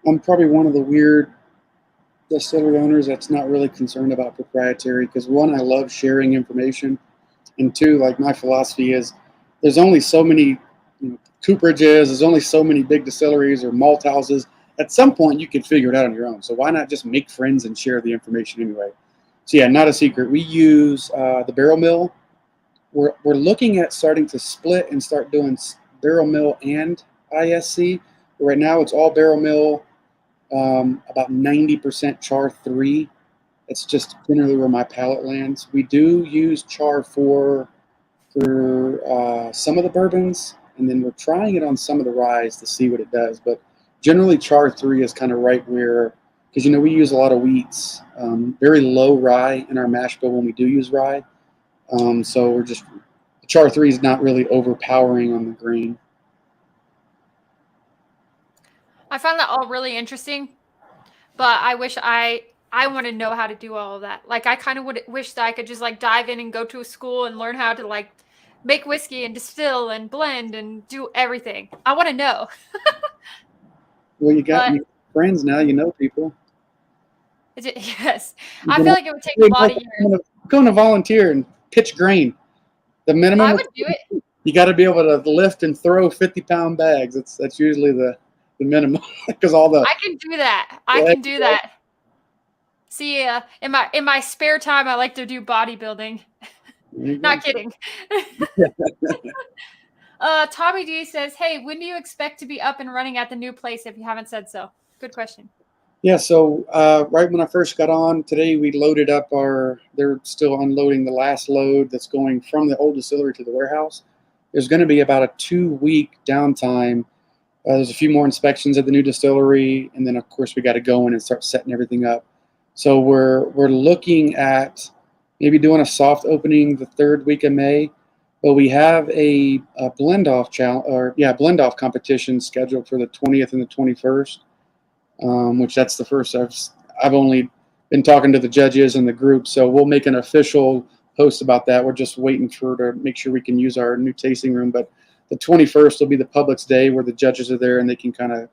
I'm probably one of the weird distillery owners that's not really concerned about proprietary because one, I love sharing information, and two, like my philosophy is there's only so many cooperages, there's only so many big distilleries or malt houses. At some point, you can figure it out on your own. So why not just make friends and share the information anyway? So yeah, not a secret. We use the barrel mill. We're looking at starting to split and start doing barrel mill and ISC. Right now, it's all barrel mill, about 90% char 3 It's just generally where my palate lands. We do use char for some of the bourbons, and then we're trying it on some of the ryes to see what it does. But generally, char 3 is kind of right where, because we use a lot of wheats, very low rye in our mash bill when we do use rye. So we're just char 3 is not really overpowering on the grain. I find that all really interesting, but I wish I want to know how to do all of that. Like I kind of would wish that I could just like dive in and go to a school and learn how to like make whiskey and distill and blend and do everything. I want to know. Well, you got But friends now, people. yes, You I can feel like it would take a lot of years. going to volunteer and pitch grain. The I minimum would do it. you got to be able to lift and throw 50-pound bags. That's usually the minimum because all the I can do that. I can do that. See, in my spare time, I like to do bodybuilding. Not kidding. Tommy D says, "Hey, when do you expect to be up and running at the new place? If you haven't said so." Good question. Yeah, so right when I first got on today, we loaded up they're still unloading the last load that's going from the old distillery to the warehouse. There's going to be about a 2-week downtime. There's a few more inspections at the new distillery, and then of course we got to go in and start setting everything up. So we're looking at maybe doing a soft opening the 3rd week of May, but we have a blend off competition scheduled for the 20th and the 21st. Which that's the first I've only been talking to the judges and the group, so we'll make an official post about that. We're just waiting to make sure we can use our new tasting room, but the 21st will be the public's day where the judges are there and they can kind of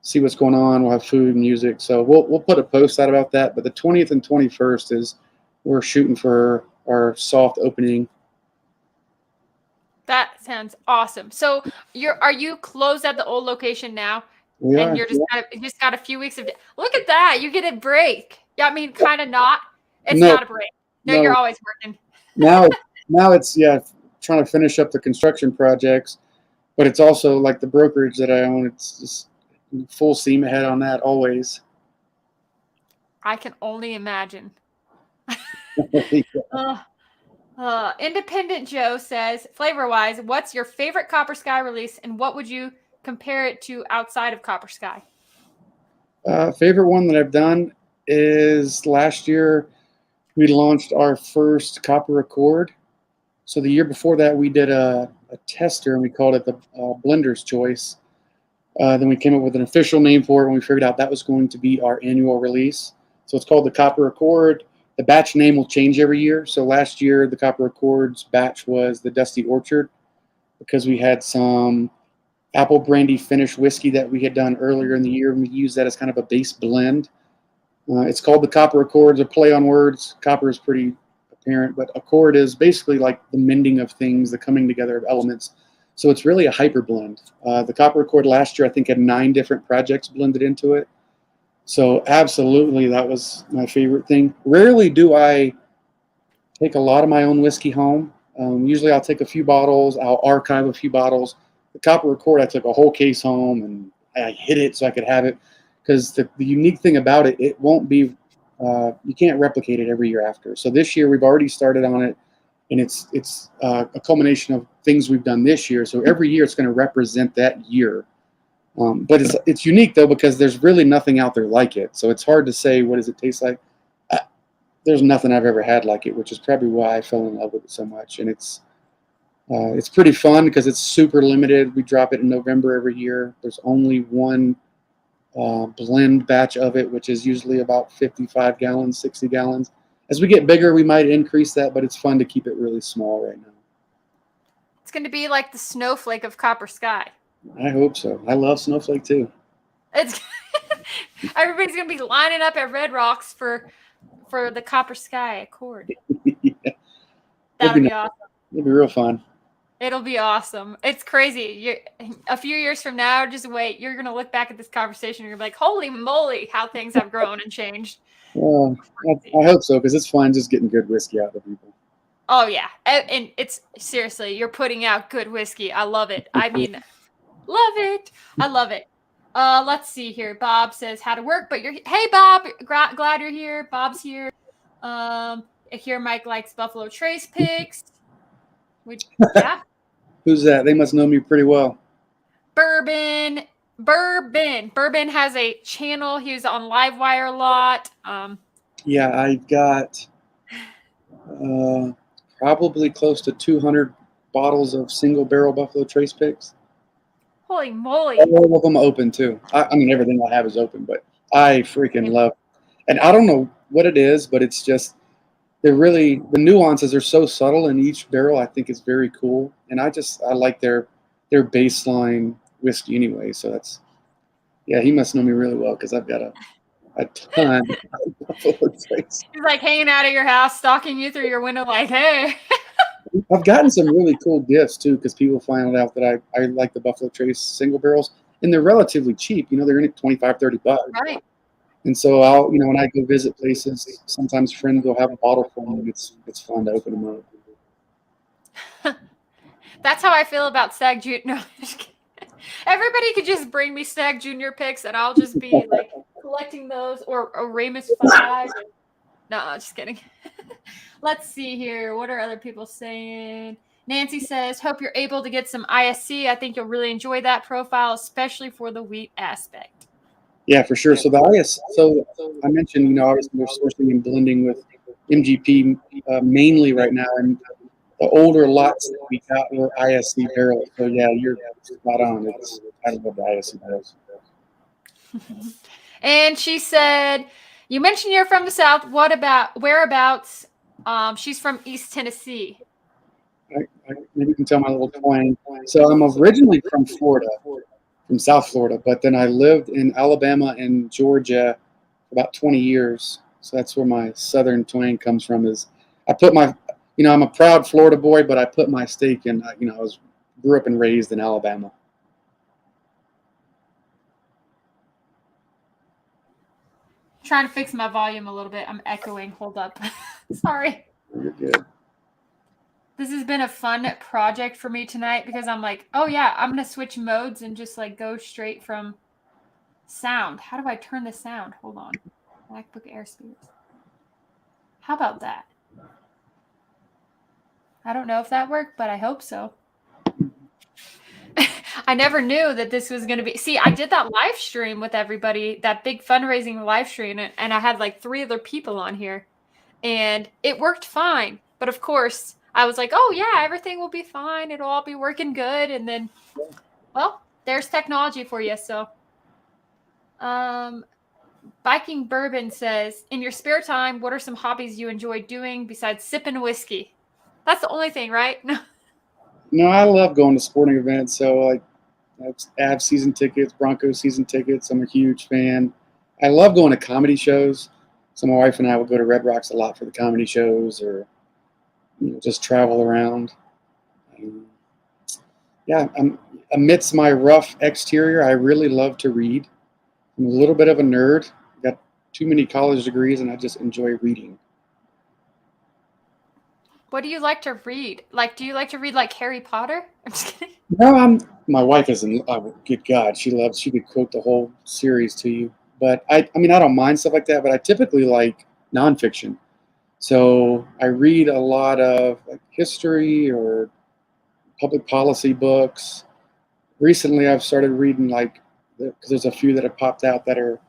see what's going on. We'll have food and music, so we'll put a post out about that. But the 20th and 21st is we're shooting for our soft opening. That sounds awesome. So are you closed at the old location now? We And are. you're just got a few weeks of look at that. You get a break. Yeah, I mean kind of not. It's No, not a break. No, you're no. always working. Now it's trying to finish up the construction projects, but it's also like the brokerage that I own. It's just full steam ahead on that always. I can only imagine. Independent Joe says, flavor-wise, what's your favorite Copper Sky release, and what would you compare it to outside of Copper Sky? Favorite one that I've done is last year we launched our first Copper Accord. So the year before that we did a tester and we called it the Blender's Choice. Then we came up with an official name for it and we figured out that was going to be our annual release. So it's called the Copper Accord. The batch name will change every year. So last year the Copper Accord's batch was the Dusty Orchard because we had some apple brandy finish whiskey that we had done earlier in the year, and we used that as kind of a base blend. It's called the Copper Accord. It's a play on words. Copper is pretty apparent, but accord is basically like the mending of things, the coming together of elements. So it's really a hyper blend. The Copper Accord last year, I think, had 9 different projects blended into it. So absolutely, that was my favorite thing. Rarely do I take a lot of my own whiskey home. Usually I'll take a few bottles. I'll archive a few bottles. The Copper Accord, I took a whole case home and I hid it so I could have it because the unique thing about it, it won't be, you can't replicate it every year after. So this year we've already started on it, and it's a culmination of things we've done this year. So every year it's going to represent that year. But it's unique though because there's really nothing out there like it. So it's hard to say what does it taste like. There's nothing I've ever had like it, which is probably why I fell in love with it so much. And it's pretty fun because it's super limited. We drop it in November every year. There's only one blend batch of it, which is usually about 55 gallons, 60 gallons. As we get bigger, we might increase that, but it's fun to keep it really small right now. It's going to be like the snowflake of Copper Sky. I hope so. I love Snowflake too. It's everybody's going to be lining up at Red Rocks for the Copper Sky Accord. Yeah. That'll be awesome. It'll be real fun. It'll be awesome. It's crazy. A few years from now, just wait. You're going to look back at this conversation and you're like, holy moly, how things have grown and changed. Well, I hope so because it's fun just getting good whiskey out of people. Oh, yeah. And it's seriously, you're putting out good whiskey. I love it. I mean, love it. I love it. Let's see here. Bob says how to work, but hey, Bob, glad you're here. Bob's here. I hear Mike likes Buffalo Trace picks. Yeah. Who's that? They must know me pretty well. Bourbon. Bourbon has a channel. He was on Livewire a lot. Yeah, I got probably close to 200 bottles of single barrel Buffalo Trace picks. Holy moly. All of them open too. I mean, everything I have is open, but I freaking love. And I don't know what it is, but it's just they're really the nuances are so subtle in each barrel. I think it's very cool, and I like their baseline whiskey anyway. So that's yeah. He must know me really well because I've got a ton of Buffalo Trace. He's like hanging out at your house, stalking you through your window, like, hey. I've gotten some really cool gifts too because people find out that I like the Buffalo Trace single barrels, and they're relatively cheap. You know, they're only 25, 30 bucks. Right. And so I'll, when I go visit places, sometimes friends will have a bottle for me, and it's fun to open them up. That's how I feel about Stag Junior. No, everybody could just bring me Stag Junior picks, and I'll just be like collecting those, or Ramus 5. No, just kidding. Let's see here. What are other people saying? Nancy says, hope you're able to get some ISC. I think you'll really enjoy that profile, especially for the wheat aspect. Yeah, for sure. So so I mentioned, obviously we're sourcing and blending with MGP mainly right now, and the older lots that we got were ISC barrels. So yeah, you're spot on. I love the ISC barrels. And she said, you mentioned you're from the South. What about whereabouts? She's from East Tennessee. Maybe you can tell my little twang. So I'm originally from Florida, from South Florida, but then I lived in Alabama and Georgia for about 20 years. So that's where my Southern twang comes from. Is I put my, I'm a proud Florida boy, but I put my stake in, I grew up and raised in Alabama. Trying to fix my volume a little bit. I'm echoing. Hold up. Sorry. You're good. This has been a fun project for me tonight because I'm like, oh yeah, I'm going to switch modes and just like go straight from sound. How do I turn the sound? Hold on. MacBook Air speakers. How about that? I don't know if that worked, but I hope so. I never knew that this was going to be. See, I did that live stream with everybody, that big fundraising live stream, and I had like 3 other people on here, and it worked fine. But of course, I was like, oh yeah, everything will be fine. It'll all be working good. And then, well, there's technology for you. So, Viking Bourbon says, in your spare time, what are some hobbies you enjoy doing besides sipping whiskey? That's the only thing, right? No, I love going to sporting events. So like Avs season tickets, Broncos season tickets. I'm a huge fan. I love going to comedy shows. So my wife and I will go to Red Rocks a lot for the comedy shows, or just travel around. Yeah, amidst my rough exterior, I really love to read. I'm a little bit of a nerd. Got too many college degrees, and I just enjoy reading. What do you like to read? Like, do you like to read like Harry Potter? I'm just kidding. No, my wife isn't. Oh, good God, she could quote the whole series to you. But I mean, I don't mind stuff like that. But I typically like nonfiction. So I read a lot of like history or public policy books. Recently, I've started reading because there's a few that have popped out that are,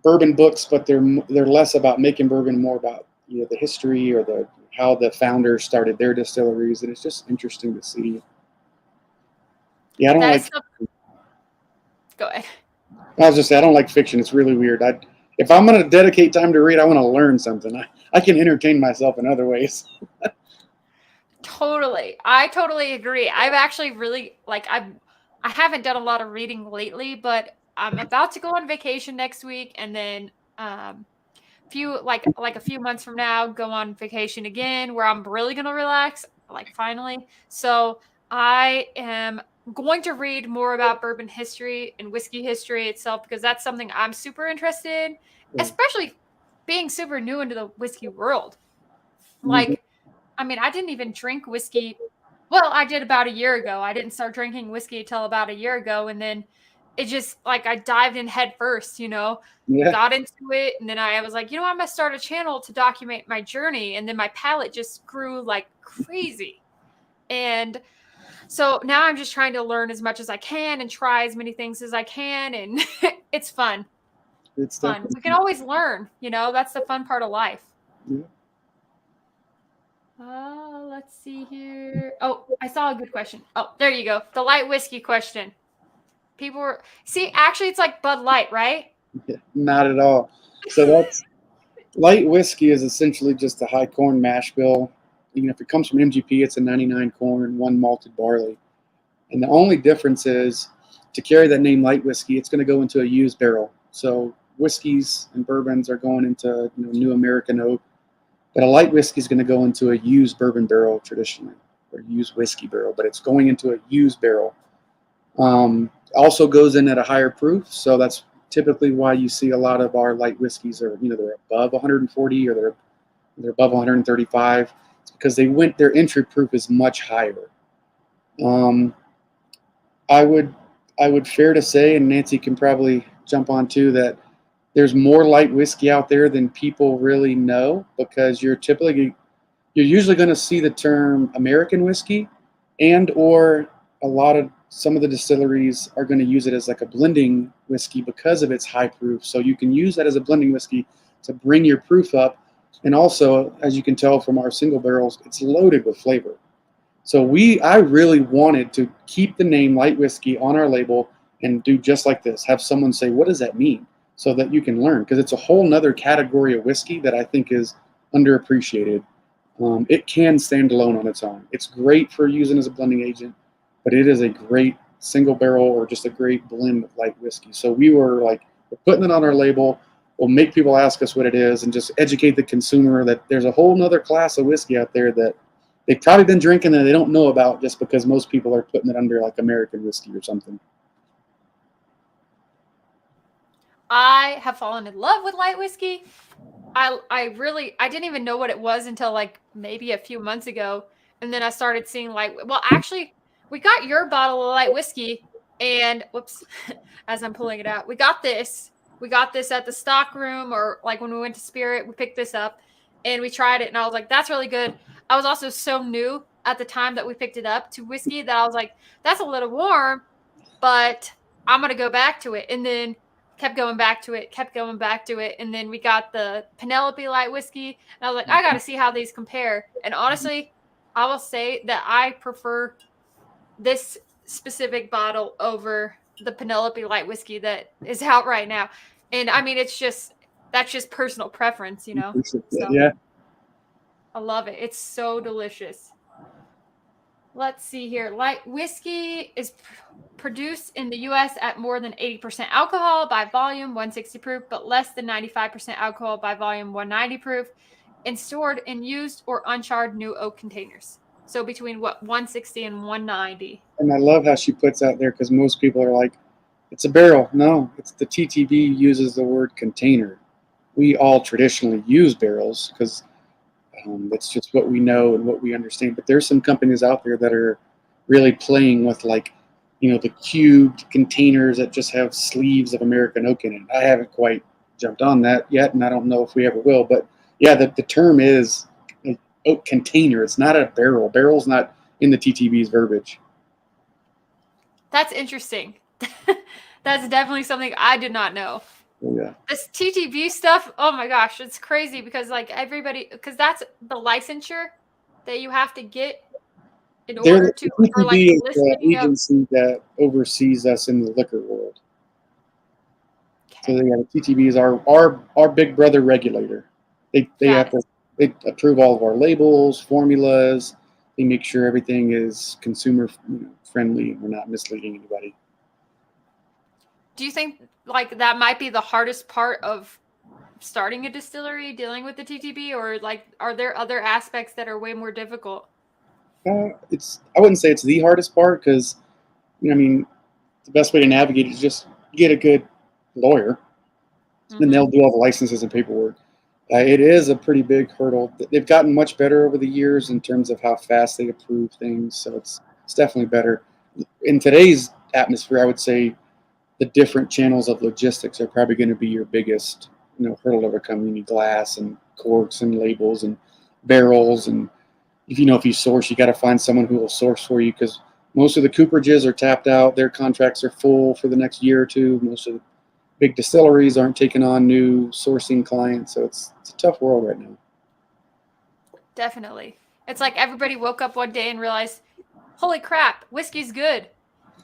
bourbon books, but they're less about making bourbon, more about the history or how the founders started their distilleries, and it's just interesting to see. Yeah, I don't like. Go ahead. I was just saying, I don't like fiction. It's really weird. If I'm going to dedicate time to read, I want to learn something. I can entertain myself in other ways. Totally. I totally agree. I've actually really I haven't done a lot of reading lately, but I'm about to go on vacation next week, and then a few months from now go on vacation again where I'm really going to relax, finally. So I am going to read more about bourbon history and whiskey history itself, because that's something I'm super interested in, especially being super new into the whiskey world. I mean, I didn't even drink whiskey. Well, I did about a year ago. I didn't start drinking whiskey until about a year ago. And then it just like I dived in head first, Yeah. got into it. And then I was like, I'm going to start a channel to document my journey. And then my palate just grew like crazy. And so now I'm just trying to learn as much as I can and try as many things as I can. And it's fun. It's Fun. We can definitely. always learn, that's the fun part of life. Yeah. Let's see here. Oh, I saw a good question. Oh, there you go. The light whiskey question. People were actually it's like Bud Light, right? Yeah, not at all. So that's light whiskey is essentially just a high corn mash bill. If it comes from MGP, it's a 99 corn, one malted barley. And the only difference is to carry that name light whiskey, it's going to go into a used barrel. So whiskeys and bourbons are going into new American oak, but a light whiskey is going to go into a used bourbon barrel traditionally, or used whiskey barrel, but it's going into a used barrel. Also goes in at a higher proof, so that's typically why you see a lot of our light whiskeys are they're above 140 or they're above 135. It's because their entry proof is much higher. Um, I would fair to say, and Nancy can probably jump on too, that there's more light whiskey out there than people really know, because you're usually going to see the term American whiskey, and or some of the distilleries are going to use it as like a blending whiskey because of its high proof. So you can use that as a blending whiskey to bring your proof up. And also, as you can tell from our single barrels, it's loaded with flavor. So I really wanted to keep the name light whiskey on our label and do just like this. Have someone say, what does that mean? So that you can learn, because it's a whole nother category of whiskey that I think is underappreciated. It can stand alone on its own. It's great for using as a blending agent, but it is a great single barrel or just a great blend of light whiskey. So we were like, we're putting it on our label. We'll make people ask us what it is and just educate the consumer that there's a whole nother class of whiskey out there that they've probably been drinking and they don't know about, just because most people are putting it under like American whiskey or something. I have fallen in love with light whiskey. I didn't even know what it was until like maybe a few months ago. And then I started seeing actually we got your bottle of light whiskey and whoops, as I'm pulling it out, we got this at the stock room, or like when we went to Spirit, we picked this up and we tried it and I was like, that's really good. I was also so new at the time that we picked it up to whiskey that I was like, that's a little warm, but I'm going to go back to it. And then kept going back to it. And then we got the Penelope light whiskey. And I was like, I got to see how these compare. And honestly, I will say that I prefer this specific bottle over the Penelope light whiskey that is out right now. And I mean, that's just personal preference, So Yeah. I love it. It's so delicious. Let's see here. Light whiskey is produced in the U.S. at more than 80% alcohol by volume, 160 proof, but less than 95% alcohol by volume, 190 proof, and stored in used or uncharred new oak containers. So between 160 and 190. And I love how she puts out there, because most people are like, it's a barrel. No, it's the TTB uses the word container. We all traditionally use barrels because that's just what we know and what we understand. But there's some companies out there that are really playing with the cubed containers that just have sleeves of American oak in it. I haven't quite jumped on that yet, and I don't know if we ever will. But yeah, the term is an oak container. It's not a barrel. Barrel's not in the TTB's verbiage. That's interesting. That's definitely something I did not know. Oh, yeah. This TTB stuff, oh my gosh, it's crazy because because that's the licensure that you have to get in order to, The or like TTB the is the listing of. agency that oversees us in the liquor world. So Okay, yeah, the TTB is our big brother regulator. got it. They approve all of our labels, formulas. They make sure everything is consumer friendly and we're not misleading anybody. Do you think like that might be the hardest part of starting a distillery, dealing with the TTB, or like are there other aspects that are way more difficult? I wouldn't say it's the hardest part, because the best way to navigate it is just get a good lawyer, and they'll do all the licenses and paperwork. It is a pretty big hurdle. They've gotten much better over the years in terms of how fast they approve things, so it's definitely better. In today's atmosphere, I would say the different channels of logistics are probably going to be your biggest, hurdle to overcome. You need glass and corks and labels and barrels, and if you source, you got to find someone who will source for you, because most of the cooperages are tapped out. Their contracts are full for the next year or two. Most of the big distilleries aren't taking on new sourcing clients, so it's a tough world right now. Definitely. It's like everybody woke up one day and realized, holy crap, whiskey's good.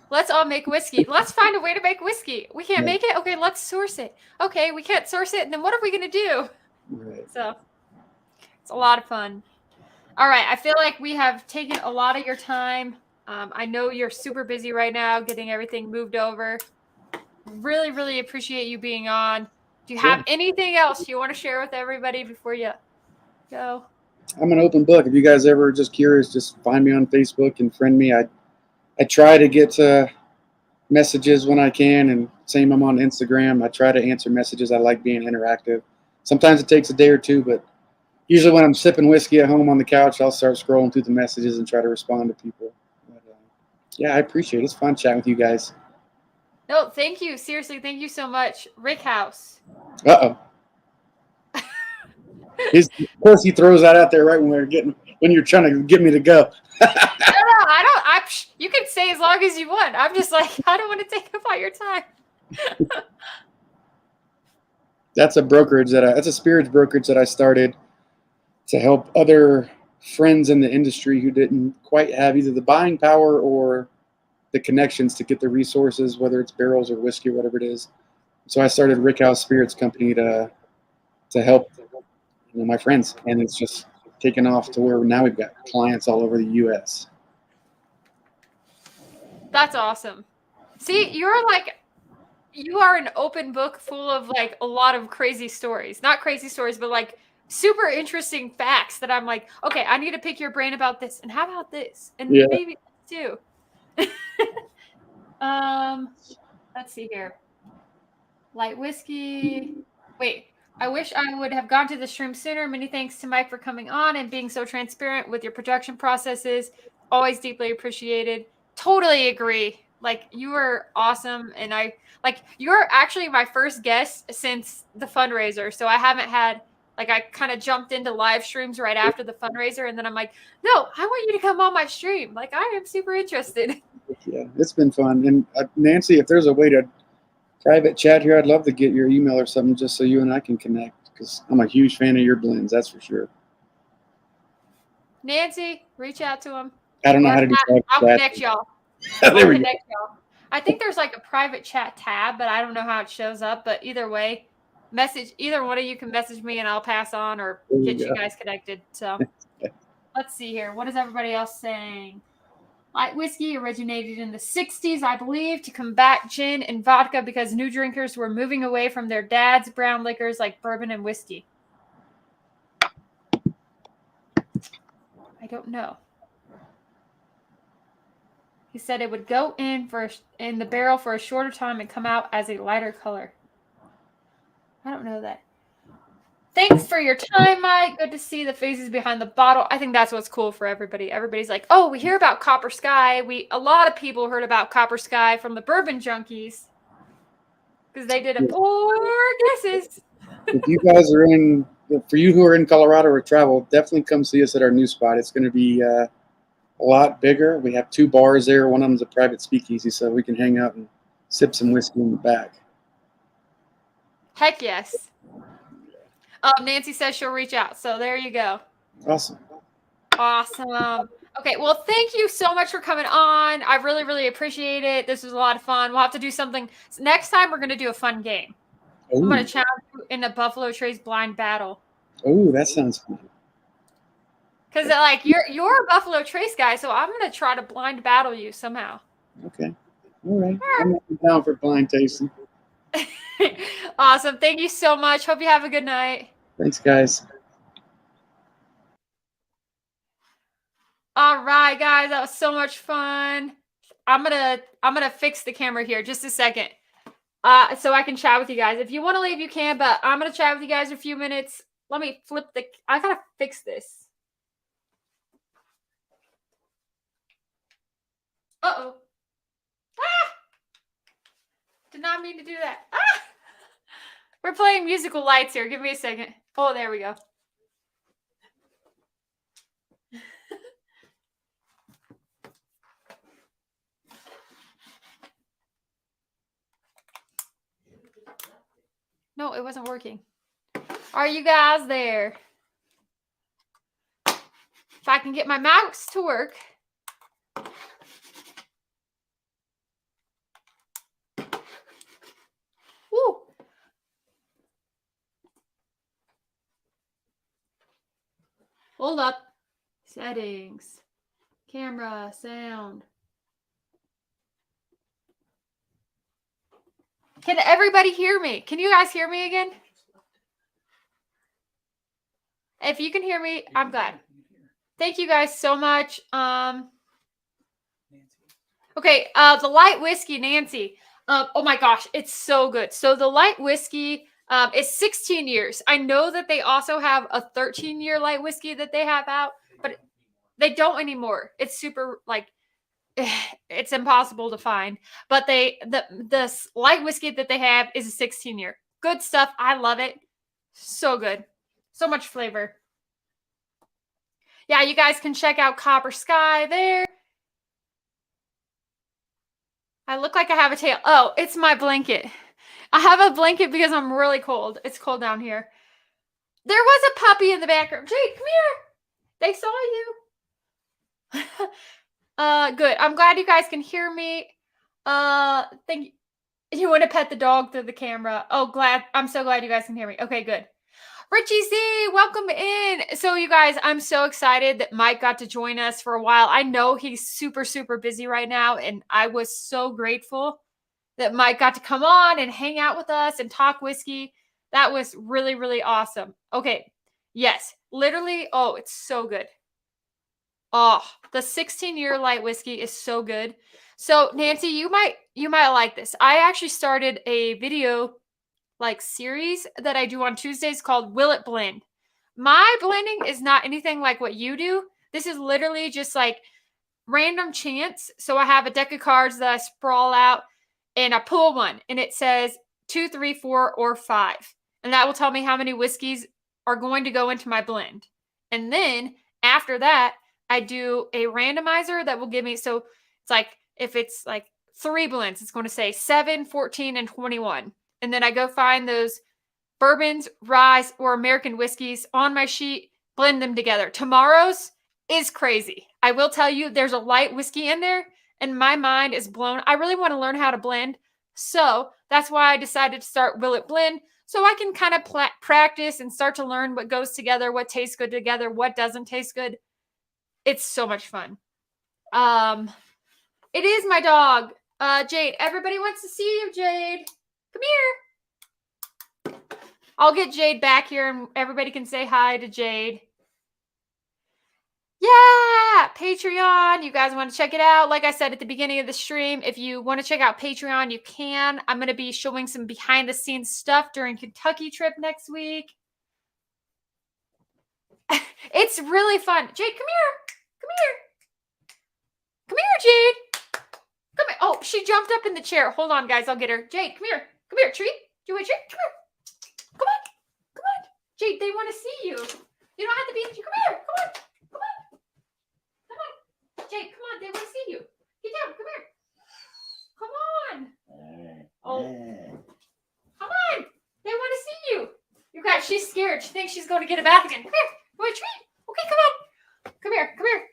Let's all make whiskey. Let's find a way to make whiskey. We can't make it? Okay, let's source it. Okay, we can't source it, and then what are we going to do? Right. So it's a lot of fun. All right, I feel like we have taken a lot of your time. I know you're super busy right now getting everything moved over. Really, really appreciate you being on. Do you have anything else you want to share with everybody before you go? I'm an open book. If you guys ever just curious, just find me on Facebook and friend me. I try to get messages when I can, and same, I'm on Instagram. I try to answer messages. I like being interactive. Sometimes it takes a day or two, but usually when I'm sipping whiskey at home on the couch, I'll start scrolling through the messages and try to respond to people. But, yeah, I appreciate it. It's fun chatting with you guys. No, thank you. Seriously, thank you so much. Rick House. Uh-oh. Of course, he throws that out there right when you're trying to get me to go. No, I don't. You can stay as long as you want. I'm just like, I don't want to take up all your time. That's a spirits brokerage that I started to help other friends in the industry who didn't quite have either the buying power or the connections to get the resources, whether it's barrels or whiskey or whatever it is. So I started Rick House Spirits Company to help my friends, and it's just taken off to where now we've got clients all over the U.S. That's awesome. See, you are an open book full of like a lot of crazy stories. Not crazy stories, but like super interesting facts that I'm like, okay, I need to pick your brain about this. And how about this? And maybe too. Let's see here. Light whiskey. Wait, I wish I would have gone to the stream sooner. Many thanks to Mike for coming on and being so transparent with your production processes. Always deeply appreciated. Totally agree. Like, you were awesome. And you're actually my first guest since the fundraiser. So I haven't had, I kind of jumped into live streams right after the fundraiser. And then I'm like, no, I want you to come on my stream. Like, I am super interested. Yeah, it's been fun. And Nancy, if there's a way to private chat here, I'd love to get your email or something just so you and I can connect, because I'm a huge fan of your blends, that's for sure. Nancy, reach out to him. I don't know how to do private I'll chat. connect y'all. I think there's like a private chat tab, but I don't know how it shows up. But either way, either one of you can message me and I'll pass on or get you guys connected. So let's see here. What is everybody else saying? Light whiskey originated in the 60s, I believe, to combat gin and vodka because new drinkers were moving away from their dad's brown liquors like bourbon and whiskey. I don't know. He said it would go in the barrel for a shorter time and come out as a lighter color. I don't know that. Thanks for your time, Mike. Good to see the faces behind the bottle. I think that's what's cool for everybody. Everybody's like, oh, we hear about Copper Sky. A lot of people heard about Copper Sky from the Bourbon Junkies because they did a poor guesses. If you guys for you who are in Colorado or travel, definitely come see us at our new spot. It's going to be a lot bigger. We have 2 bars there. One of them's a private speakeasy, so we can hang out and sip some whiskey in the back. Heck yes. Nancy says she'll reach out, so there you go. Awesome. Okay, well, thank you so much for coming on. I really, really appreciate it. This was a lot of fun. We'll have to do something. Next time, we're going to do a fun game. Ooh. I'm going to challenge you in a Buffalo Trace blind battle. Oh, that sounds fun. Because you're a Buffalo Trace guy, so I'm going to try to blind battle you somehow. Okay. All right. I'm down for blind tasting. Awesome. Thank you so much. Hope you have a good night. Thanks, guys. All right, guys. That was so much fun. I'm gonna fix the camera here just a second. So I can chat with you guys. If you want to leave, you can, but I'm gonna chat with you guys for a few minutes. Let me I gotta fix this. Uh-oh. Did not mean to do that. Ah! We're playing musical lights here. Give me a second. Oh, there we go. No, it wasn't working. Are you guys there? If I can get my mouse to work. Woo. Hold up. Settings. Camera. Sound. Can everybody hear me? Can you guys hear me again? If you can hear me, I'm glad. Thank you guys so much. Okay, the light whiskey, Nancy. Oh my gosh, it's so good. So the light whiskey is 16 years. I know that they also have a 13-year light whiskey that they have out, but they don't anymore. It's super like it's impossible to find. But the light whiskey that they have is a 16-year. Good stuff. I love it. So good. So much flavor. Yeah, you guys can check out Copper Sky there. I look like I have a tail. Oh, it's my blanket. I have a blanket because I'm really cold. It's cold down here. There was a puppy in the background. Jake, come here. They saw you. Good. I'm glad you guys can hear me. Thank you. You want to pet the dog through the camera. Oh, glad. I'm so glad you guys can hear me. Okay, good. Richie Z, welcome in. So you guys, I'm so excited that Mike got to join us for a while. I know he's super, super busy right now, and I was so grateful that Mike got to come on and hang out with us and talk whiskey. That was really, really awesome. Okay. Yes, literally. Oh, it's so good. Oh, the 16-year light whiskey is so good. So Nancy, you might like this. I actually started a video like series that I do on Tuesdays called Will It Blend. My blending is not anything like what you do. This is literally just like random chance. So I have a deck of cards that I sprawl out and I pull one and it says 2, 3, 4, or 5. And that will tell me how many whiskeys are going to go into my blend. And then after that, I do a randomizer that will give me, so it's like, if it's like 3 blends, it's going to say 7, 14, and 21. And then I go find those bourbons, rye, or American whiskeys on my sheet, blend them together. Tomorrow's is crazy. I will tell you, there's a light whiskey in there, and my mind is blown. I really want to learn how to blend. So that's why I decided to start Will It Blend, so I can kind of practice and start to learn what goes together, what tastes good together, what doesn't taste good. It's so much fun. It is my dog, Jade. Everybody wants to see you, Jade. Come here. I'll get Jade back here and everybody can say hi to Jade. Yeah, Patreon. You guys want to check it out? Like I said at the beginning of the stream, if you want to check out Patreon, you can. I'm going to be showing some behind the scenes stuff during Kentucky trip next week. It's really fun. Jade, come here. Come here. Come here, Jade. Come here. Oh, she jumped up in the chair. Hold on, guys. I'll get her. Jade, come here. Come here, treat. Do you want a treat? Come here. Come on. Come on. Jade, they want to see you. You don't have to be in the chair. Come here. Come on. Come on. Come on. Jade, come on. They want to see you. Get down. Come here. Come on. Oh. Come on. They want to see you. You guys, she's scared. She thinks she's going to get a bath again. Come here. You want a treat? Okay, come on. Come here. Come here.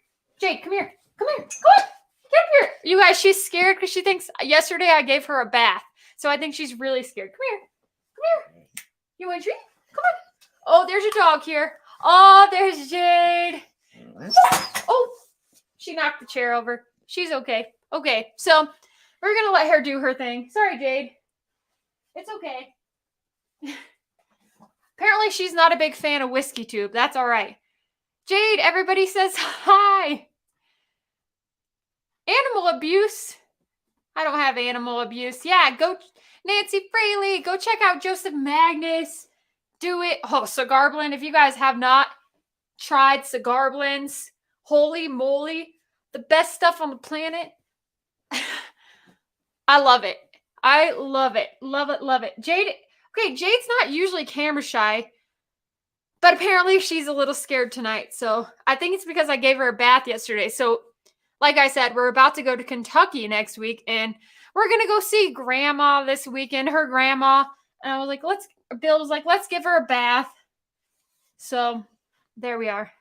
Jade, come here. Come here. Come on. Get up here. You guys, she's scared because she thinks yesterday I gave her a bath. So I think she's really scared. Come here. Come here. You want a treat? Come on. Oh, there's a dog here. Oh, there's Jade. Oh, she knocked the chair over. She's okay. Okay, so we're going to let her do her thing. Sorry, Jade. It's okay. Apparently, she's not a big fan of Whiskey Tube. That's all right. Jade, everybody says hi. Animal abuse. I don't have animal abuse. Yeah, go Nancy Fraley. Go check out Joseph Magnus. Do it. Oh, Cigar Blend. If you guys have not tried Cigar Blends, holy moly, the best stuff on the planet. I love it. I love it. Love it. Love it. Jade. Okay, Jade's not usually camera shy, but apparently she's a little scared tonight. So I think it's because I gave her a bath yesterday. So, like I said, we're about to go to Kentucky next week, and we're gonna go see Grandma this weekend. Her grandma, and I was like, Bill was like, let's give her a bath. So there we are.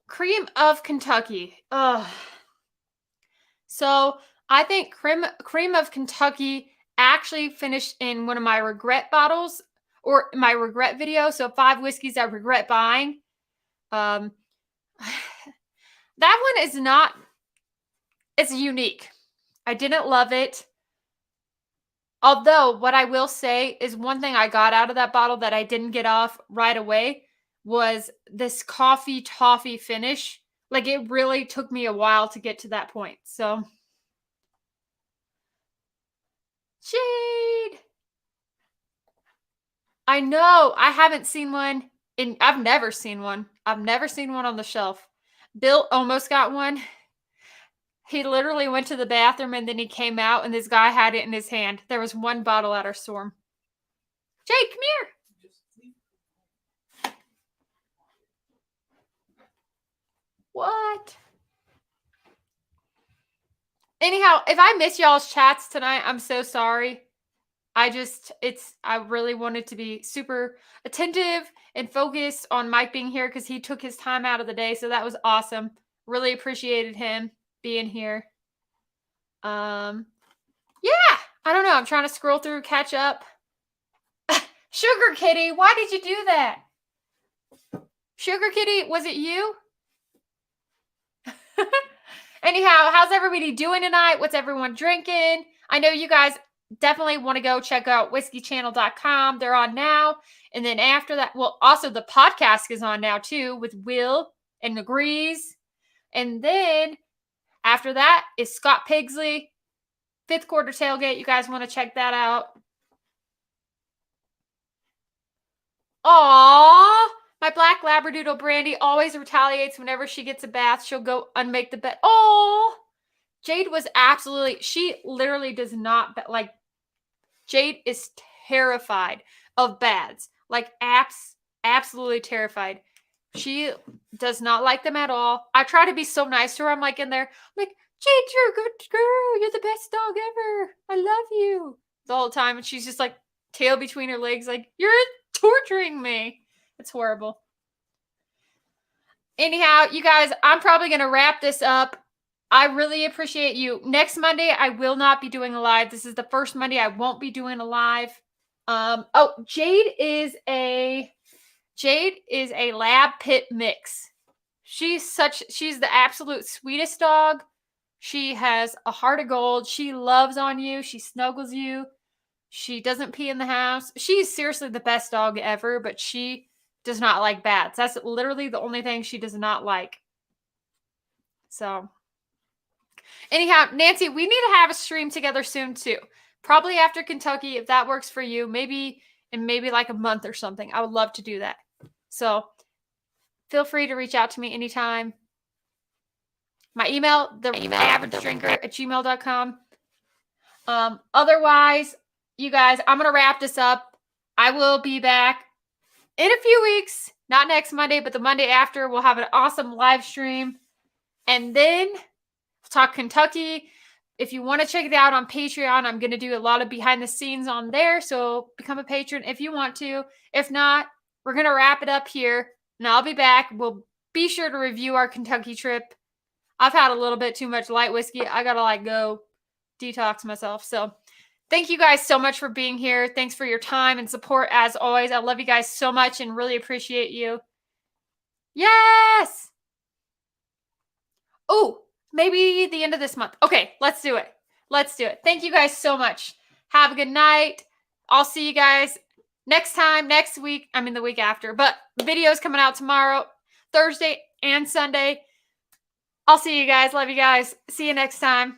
Cream of Kentucky. Ugh. So I think cream of Kentucky actually finished in one of my regret bottles or my regret video. So 5 whiskeys I regret buying. That one is not. It's unique. I didn't love it. Although what I will say is one thing I got out of that bottle that I didn't get off right away was this coffee toffee finish. Like it really took me a while to get to that point. So Jade. I know. I haven't seen one I've never seen one. I've never seen one on the shelf. Bill almost got one. He literally went to the bathroom and then he came out and this guy had it in his hand. There was one bottle at our store. Jade, come here. What? Anyhow, if I miss y'all's chats tonight, I'm so sorry. I really wanted to be super attentive and focused on Mike being here because he took his time out of the day. So that was awesome. Really appreciated him being here. Yeah, I don't know. I'm trying to scroll through, catch up. Sugar Kitty, why did you do that? Sugar Kitty, was it you? Anyhow, how's everybody doing tonight? What's everyone drinking? I know you guys definitely want to go check out whiskeychannel.com. They're on now. And then after that, well, also the podcast is on now too with Will and Negrees. And then after that is Scott Pigsley, 5th Quarter Tailgate. You guys want to check that out. Aww. My black Labradoodle Brandy always retaliates whenever she gets a bath. She'll go unmake the bed. Oh, Jade was she literally does not, Jade is terrified of baths. Like, absolutely terrified. She does not like them at all. I try to be so nice to her. I'm like in there, I'm like, Jade, you're a good girl. You're the best dog ever. I love you. The whole time. And she's just like, tail between her legs, like, you're torturing me. It's horrible. Anyhow, you guys, I'm probably going to wrap this up. I really appreciate you. Next Monday, I will not be doing a live. This is the first Monday I won't be doing a live. Jade is a lab pit mix. She's the absolute sweetest dog. She has a heart of gold. She loves on you. She snuggles you. She doesn't pee in the house. She's seriously the best dog ever, but she does not like bats. That's literally the only thing she does not like. So, anyhow, Nancy, we need to have a stream together soon too. Probably after Kentucky, if that works for you. Maybe in like a month or something. I would love to do that. So, feel free to reach out to me anytime. My email, theaveragedrinker@gmail.com. Otherwise, you guys, I'm going to wrap this up. I will be back in a few weeks. Not next Monday, but the Monday after. We'll have an awesome live stream. And then we'll talk Kentucky. If you want to check it out on Patreon, I'm going to do a lot of behind the scenes on there. So become a patron if you want to. If not, we're going to wrap it up here. And I'll be back. We'll be sure to review our Kentucky trip. I've had a little bit too much light whiskey. I got to go detox myself. So thank you guys so much for being here. Thanks for your time and support as always. I love you guys so much and really appreciate you. Yes! Oh, maybe the end of this month. Okay, let's do it. Thank you guys so much. Have a good night. I'll see you guys next week. I mean the week after. But videos coming out tomorrow, Thursday and Sunday. I'll see you guys. Love you guys. See you next time.